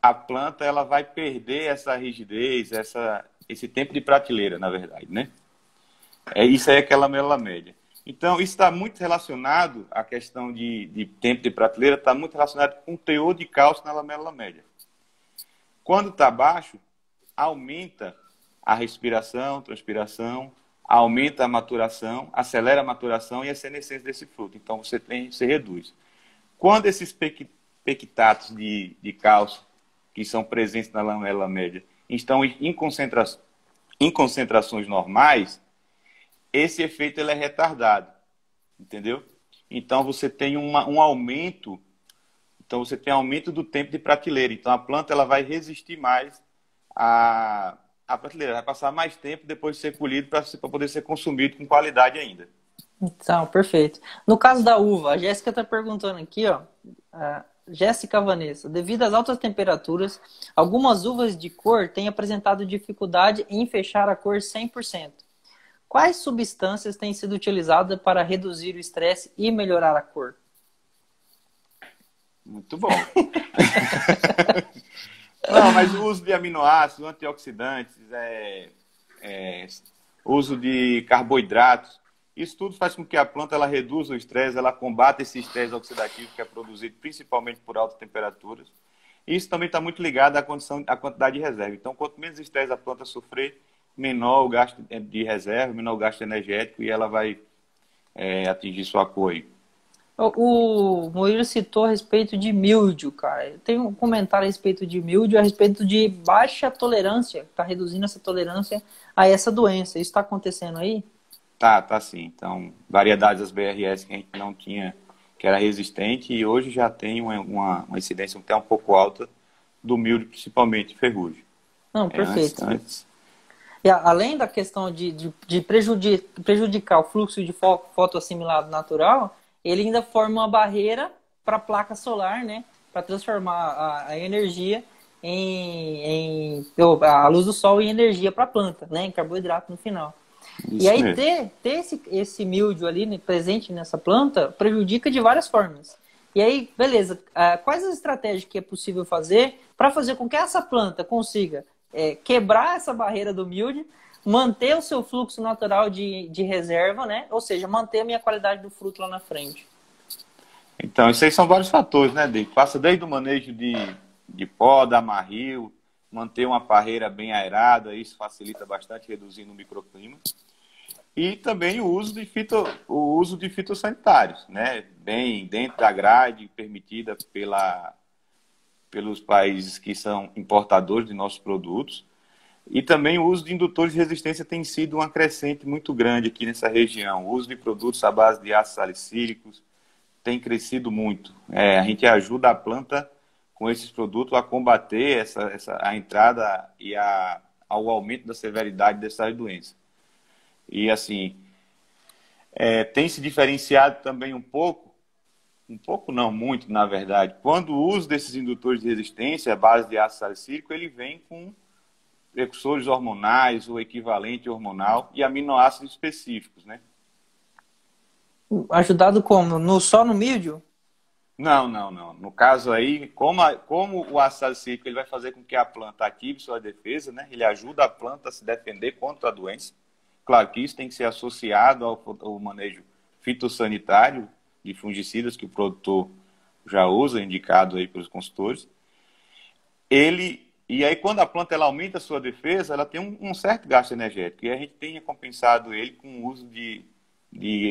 a planta ela vai perder essa rigidez, esse tempo de prateleira, na verdade, né? Isso aí é aquela lamela média. Então, isso está muito relacionado, a questão de tempo de prateleira, está muito relacionado com o teor de cálcio na lamela média. Quando está baixo, aumenta a respiração, transpiração, aumenta a maturação, acelera a maturação e a senescência desse fruto. Então, você reduz. Quando esses pectatos de cálcio, que são presentes na lamela média, estão em concentrações normais, esse efeito ele é retardado, entendeu? Então você tem um aumento, aumento do tempo de prateleira. Então a planta ela vai resistir mais à prateleira, vai passar mais tempo depois de ser colhido para poder ser consumido com qualidade ainda. Então, perfeito. No caso da uva, a Jéssica está perguntando aqui, ó, Jéssica Vanessa, devido às altas temperaturas, algumas uvas de cor têm apresentado dificuldade em fechar a cor 100%. Quais substâncias têm sido utilizadas para reduzir o estresse e melhorar a cor? Muito bom. Não, mas o uso de aminoácidos, antioxidantes, uso de carboidratos, isso tudo faz com que a planta ela reduza o estresse, ela combata esse estresse oxidativo que é produzido principalmente por altas temperaturas. Isso também está muito ligado à quantidade de reserva. Então, quanto menos estresse a planta sofrer, menor o gasto de reserva, menor o gasto energético e ela vai atingir sua cor aí. O Murilo citou a respeito de míldio, cara. Tem um comentário a respeito de míldio, a respeito de baixa tolerância, está reduzindo essa tolerância a essa doença. Isso está acontecendo aí? Tá sim. Então, variedades das BRS que a gente não tinha, que era resistente, e hoje já tem uma incidência até um pouco alta do milho, principalmente ferrugem. Não, perfeito. E além da questão de prejudicar o fluxo de fotoassimilado natural, ele ainda forma uma barreira para a placa solar, né? Para transformar a energia a luz do sol em energia para a planta, né? Em carboidrato no final. Isso e aí mesmo. ter esse míldio ali, né, presente nessa planta prejudica de várias formas. E aí, beleza, quais as estratégias que é possível fazer para fazer com que essa planta consiga quebrar essa barreira do míldio, manter o seu fluxo natural de reserva, né? Ou seja, manter a minha qualidade do fruto lá na frente. Então, isso aí são vários fatores, né, Diego? Passa desde o manejo de poda, amarrio, manter uma parreira bem aerada, isso facilita bastante, reduzindo o microclima. E também o uso de fitossanitários, né? Bem dentro da grade permitida pelos países que são importadores de nossos produtos. E também o uso de indutores de resistência tem sido uma crescente muito grande aqui nessa região. O uso de produtos à base de ácidos salicílicos tem crescido muito. A gente ajuda a planta com esses produtos a combater a entrada e ao aumento da severidade dessas doenças. E assim, tem se diferenciado também um pouco não, muito, na verdade, quando o uso desses indutores de resistência, à base de ácido salicílico, ele vem com precursores hormonais ou equivalente hormonal e aminoácidos específicos, né? Ajudado como? Só no míldio? Não. No caso aí, como o ácido salicílico ele vai fazer com que a planta ative sua defesa, né? Ele ajuda a planta a se defender contra a doença. Claro que isso tem que ser associado ao manejo fitossanitário de fungicidas que o produtor já usa, indicado aí pelos consultores. E aí, quando a planta ela aumenta a sua defesa, ela tem um certo gasto energético. E a gente tem compensado ele com o uso de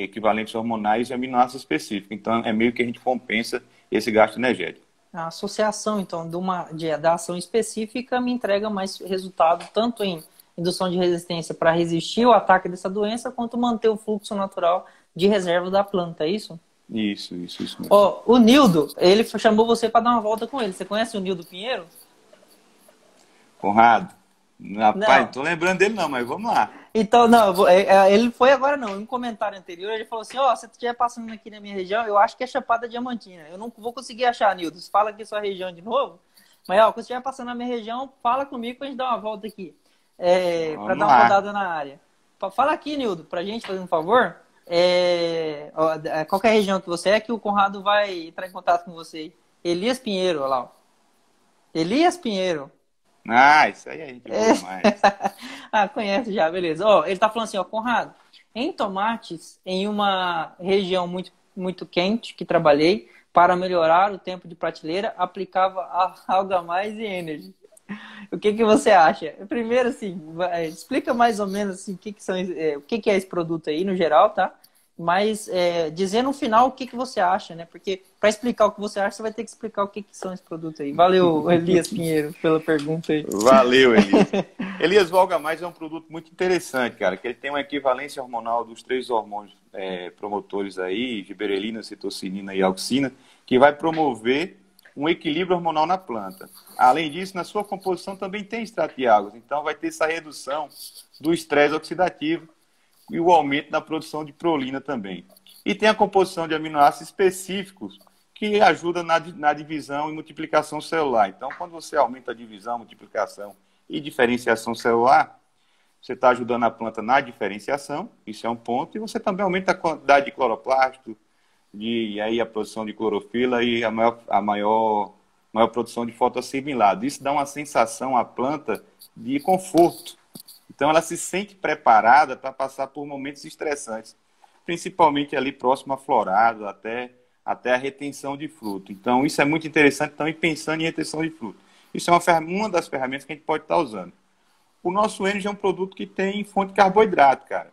equivalentes hormonais e aminoácidos específicos. Então, é meio que a gente compensa esse gasto energético. A associação, então, da ação específica me entrega mais resultado, tanto em indução de resistência para resistir ao ataque dessa doença, quanto manter o fluxo natural de reserva da planta, é isso? Isso mesmo. O Nildo, ele chamou você para dar uma volta com ele. Você conhece o Nildo Pinheiro? Conrado? Rapaz, não tô lembrando dele não, mas vamos lá. Então, não, ele foi agora não. Em um comentário anterior, ele falou assim, se você estiver passando aqui na minha região, eu acho que é Chapada Diamantina. Eu não vou conseguir achar, Nildo. Você fala aqui sua região de novo. Mas, quando você estiver passando na minha região, fala comigo pra gente dar uma volta aqui. Para dar uma rodada na área. Fala aqui, Nildo, pra gente, fazendo um favor. Qual que é a região que você é, que o Conrado vai entrar em contato com você. Elias Pinheiro, olha lá. Elias Pinheiro. Isso aí a gente viu mais. Conhece já, beleza. Ele tá falando assim, Conrado, em tomates, em uma região muito, muito quente que trabalhei, para melhorar o tempo de prateleira, aplicava Alga Mais e Energy. O que você acha? Primeiro, assim, explica mais ou menos assim, o que é esse produto aí no geral, tá? Mas dizer no final o que você acha, né? Porque para explicar o que você acha, você vai ter que explicar o que são esses produtos aí. Valeu, Elias Pinheiro, pela pergunta aí. Valeu, Elias. Elias, o Alga Mais é um produto muito interessante, cara, que ele tem uma equivalência hormonal dos 3 hormônios promotores aí, giberelina, citocinina e auxina, que vai promover um equilíbrio hormonal na planta. Além disso, na sua composição também tem extrato de algas, então vai ter essa redução do estresse oxidativo e o aumento na produção de prolina também. E tem a composição de aminoácidos específicos que ajuda na divisão e multiplicação celular. Então, quando você aumenta a divisão, multiplicação e diferenciação celular, você está ajudando a planta na diferenciação, isso é um ponto, e você também aumenta a quantidade de cloroplasto, e aí a produção de clorofila e a maior produção de fotoassimilado. Isso dá uma sensação à planta de conforto. Então, ela se sente preparada para passar por momentos estressantes, principalmente ali próximo à florada, até a retenção de fruto. Então, isso é muito interessante também pensando em retenção de fruto. Isso é uma das ferramentas que a gente pode estar usando. O nosso Energy é um produto que tem fonte de carboidrato, cara.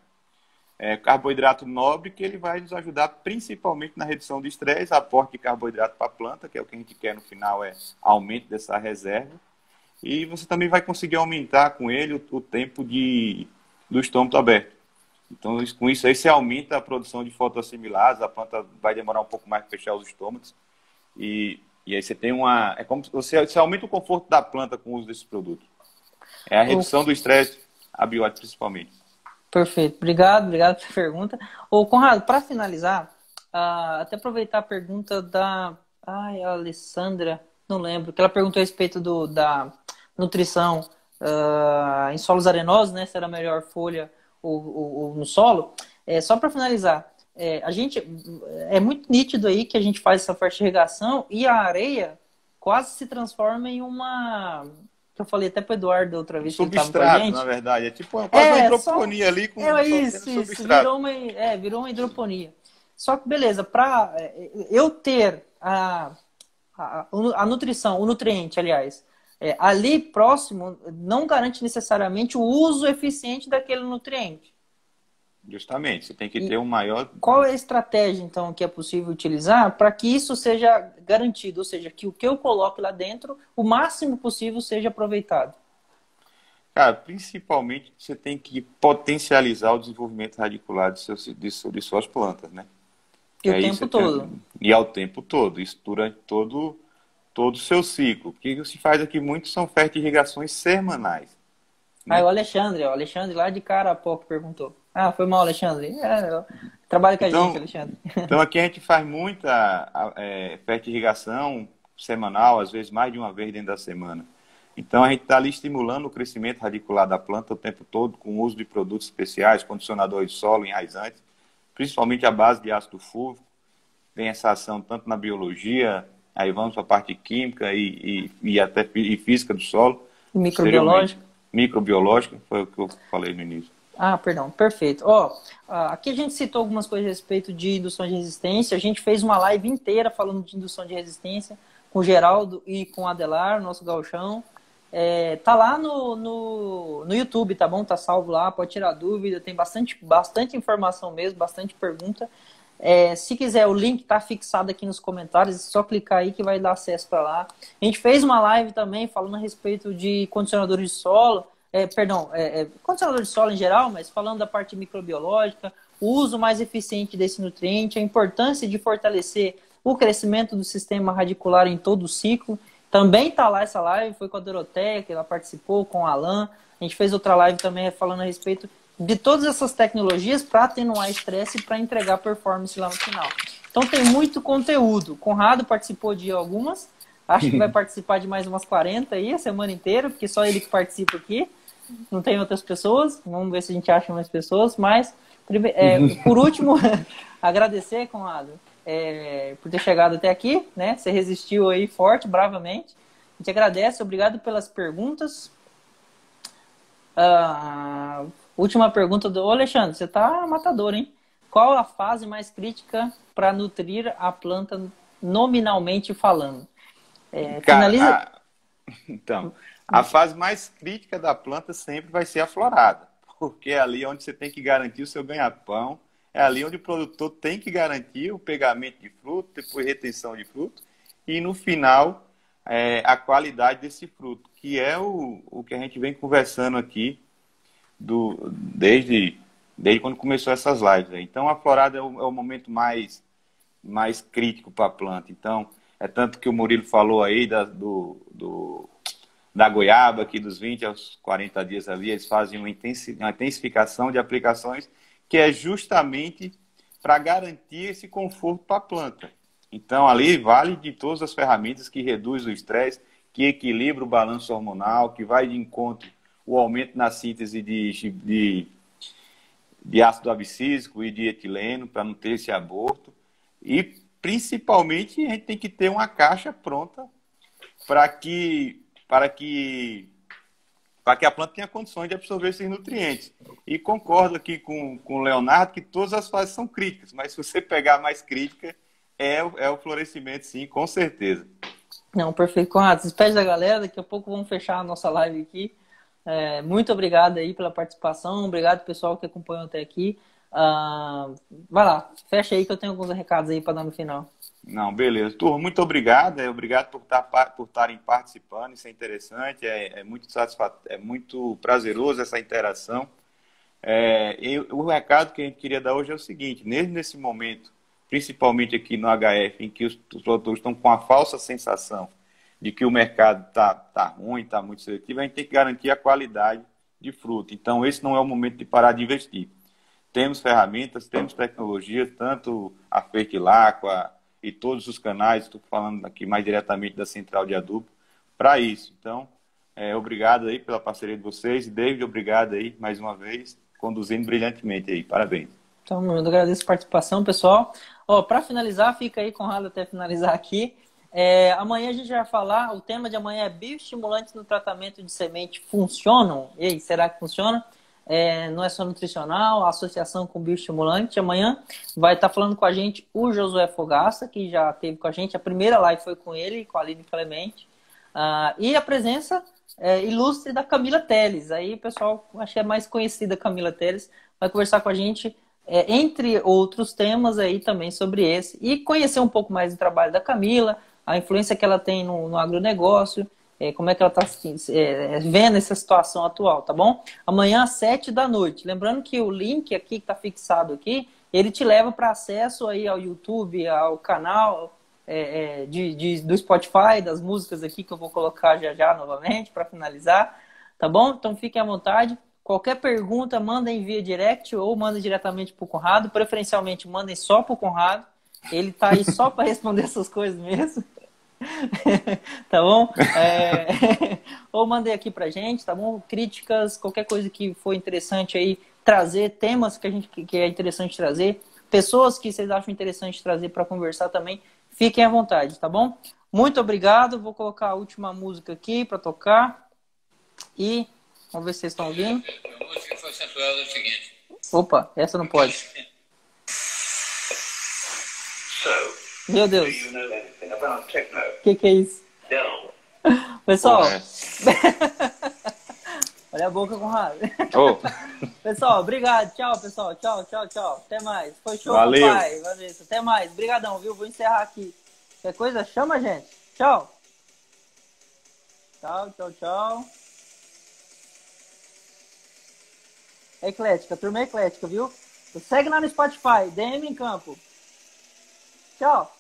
carboidrato nobre, que ele vai nos ajudar principalmente na redução do estresse, aporte de carboidrato para a planta, que é o que a gente quer no final, é aumento dessa reserva. E você também vai conseguir aumentar com ele o tempo do estômago aberto. Então, com isso aí, você aumenta a produção de fotoassimilados, a planta vai demorar um pouco mais para fechar os estômagos. E aí você tem uma... É como se você aumenta o conforto da planta com o uso desses produtos. É a redução do estresse abiótico, principalmente. Perfeito. Obrigado pela pergunta. Ô, Conrado, para finalizar, até aproveitar a pergunta da Alessandra, não lembro, que ela perguntou a respeito da nutrição em solos arenosos, né? Se era melhor folha ou no solo. Só para finalizar, a gente é muito nítido aí que a gente faz essa fertirrigação e a areia quase se transforma em uma... Eu falei até para o Eduardo outra vez que ele estava com a gente. Na verdade. É tipo quase uma hidroponia ali com isso. Virou uma hidroponia. Só que, beleza, para eu ter a nutrição, o nutriente, aliás, ali próximo, não garante necessariamente o uso eficiente daquele nutriente. Justamente, você tem que ter um maior... Qual é a estratégia, então, que é possível utilizar para que isso seja garantido? Ou seja, que o que eu coloque lá dentro, o máximo possível seja aproveitado. Cara, principalmente você tem que potencializar o desenvolvimento radicular de suas plantas, né? E o tempo todo. E ao tempo todo, isso durante todo o seu ciclo. O que se faz aqui muito são fertirrigações semanais. Né? O Alexandre lá de Carapó que perguntou. Foi mal, Alexandre. Trabalha com a gente, Alexandre. Então aqui a gente faz muita fertirrigação semanal, às vezes mais de uma vez dentro da semana. Então a gente está ali estimulando o crescimento radicular da planta o tempo todo, com o uso de produtos especiais, condicionadores de solo, enraizantes, principalmente a base de ácido fúlvico. Tem essa ação tanto na biologia, aí vamos para a parte química e até física do solo. Microbiológica. Microbiológica, foi o que eu falei no início. Perdão, perfeito. Aqui a gente citou algumas coisas a respeito de indução de resistência. A gente fez uma live inteira falando de indução de resistência com o Geraldo e com o Adelar, nosso gauchão. Tá lá no YouTube, tá bom? Tá salvo lá, pode tirar dúvida. Tem bastante informação mesmo, bastante pergunta. Se quiser, o link tá fixado aqui nos comentários. É só clicar aí que vai dar acesso para lá. A gente fez uma live também falando a respeito de condicionadores de solo. Condicionador de solo em geral, mas falando da parte microbiológica, o uso mais eficiente desse nutriente, a importância de fortalecer o crescimento do sistema radicular em todo o ciclo. Também está lá essa live, foi com a Doroteia, que ela participou, com o Alan. A gente fez outra live também falando a respeito de todas essas tecnologias para atenuar estresse e para entregar performance lá no final. Então tem muito conteúdo. Conrado participou de algumas, acho que vai participar de mais umas 40 aí a semana inteira, porque só ele que participa aqui. Não tem outras pessoas, vamos ver se a gente acha mais pessoas, mas por último, agradecer, Conrado, por ter chegado até aqui, né? Você resistiu aí forte, bravamente. A gente agradece, obrigado pelas perguntas. Última pergunta do Alexandre, você tá matador, hein? Qual a fase mais crítica para nutrir a planta nominalmente falando? Finaliza. Então, a fase mais crítica da planta sempre vai ser a florada, porque é ali onde você tem que garantir o seu ganha-pão, é ali onde o produtor tem que garantir o pegamento de fruto, depois retenção de fruto, e no final a qualidade desse fruto, que é o que a gente vem conversando aqui desde quando começou essas lives. Então a florada é o momento mais crítico para a planta. Então, é tanto que o Murilo falou aí da goiaba, que dos 20 aos 40 dias ali, eles fazem uma intensificação de aplicações que é justamente para garantir esse conforto para a planta. Então, ali vale de todas as ferramentas que reduz o estresse, que equilibra o balanço hormonal, que vai de encontro o aumento na síntese de ácido abscísico e de etileno, para não ter esse aborto. E, principalmente, a gente tem que ter uma caixa pronta para que a planta tenha condições de absorver esses nutrientes. E concordo aqui com o Leonardo que todas as fases são críticas, mas se você pegar a mais crítica, é o florescimento, sim, com certeza. Não, perfeito. Conrado, despede da galera, daqui a pouco vamos fechar a nossa live aqui. Muito obrigado aí pela participação, obrigado pessoal que acompanhou até aqui. Vai lá, fecha aí que eu tenho alguns recados aí para dar no final. Não, beleza. Turma, muito obrigado. Obrigado por estarem participando. Isso é interessante. É muito satisfatório, é muito prazeroso essa interação. E o recado que a gente queria dar hoje é o seguinte: mesmo nesse momento, principalmente aqui no HF, em que os produtores estão com a falsa sensação de que o mercado tá ruim, está muito seletivo, a gente tem que garantir a qualidade de fruta. Então, esse não é o momento de parar de investir. Temos ferramentas, temos tecnologia, tanto a Fertilaqua e todos os canais, estou falando aqui mais diretamente da Central de Adubo, para isso. Então, obrigado aí pela parceria de vocês. E David, obrigado aí mais uma vez, conduzindo brilhantemente aí. Parabéns. Então, eu agradeço a participação, pessoal. Para finalizar, fica aí, Conrado, até finalizar aqui. Amanhã a gente vai falar, o tema de amanhã é bioestimulantes no tratamento de semente funcionam? E aí, será que funciona? Não é só nutricional, a associação com bioestimulante. Amanhã vai estar falando com a gente o Josué Fogaça, que já esteve com a gente. A primeira live foi com ele, com a Aline Clemente. E a presença ilustre da Camila Teles. Aí, pessoal, acho que é mais conhecida a Camila Teles, vai conversar com a gente, entre outros temas aí também sobre esse. E conhecer um pouco mais do trabalho da Camila, a influência que ela tem no agronegócio, como é que ela está vendo essa situação atual, tá bom? Amanhã às 7 da noite. Lembrando que o link aqui que está fixado aqui, ele te leva para acesso aí ao YouTube, ao canal do Spotify, das músicas aqui que eu vou colocar já novamente para finalizar, tá bom? Então fiquem à vontade. Qualquer pergunta, mandem via direct ou mandem diretamente para o Conrado. Preferencialmente, mandem só para o Conrado. Ele tá aí só para responder essas coisas mesmo. Tá bom? Ou mandem aqui pra gente, tá bom? Críticas, qualquer coisa que for interessante aí, trazer temas que é interessante trazer, pessoas que vocês acham interessante trazer para conversar também, fiquem à vontade, tá bom? Muito obrigado. Vou colocar a última música aqui para tocar e vamos ver se vocês estão ouvindo. A música foi censurada é o seguinte. Opa, essa não pode. Meu Deus. O que é isso? Pessoal, olha a boca, Conrado. Pessoal, obrigado. Tchau, pessoal. Tchau. Até mais. Foi show, Valeu. papai. Valeu. Até mais. Obrigadão, viu? Vou encerrar aqui. Qualquer coisa, chama a gente. Tchau. Tchau. Eclética, turma eclética, viu? Segue lá no Spotify, DM em Campo. Tchau.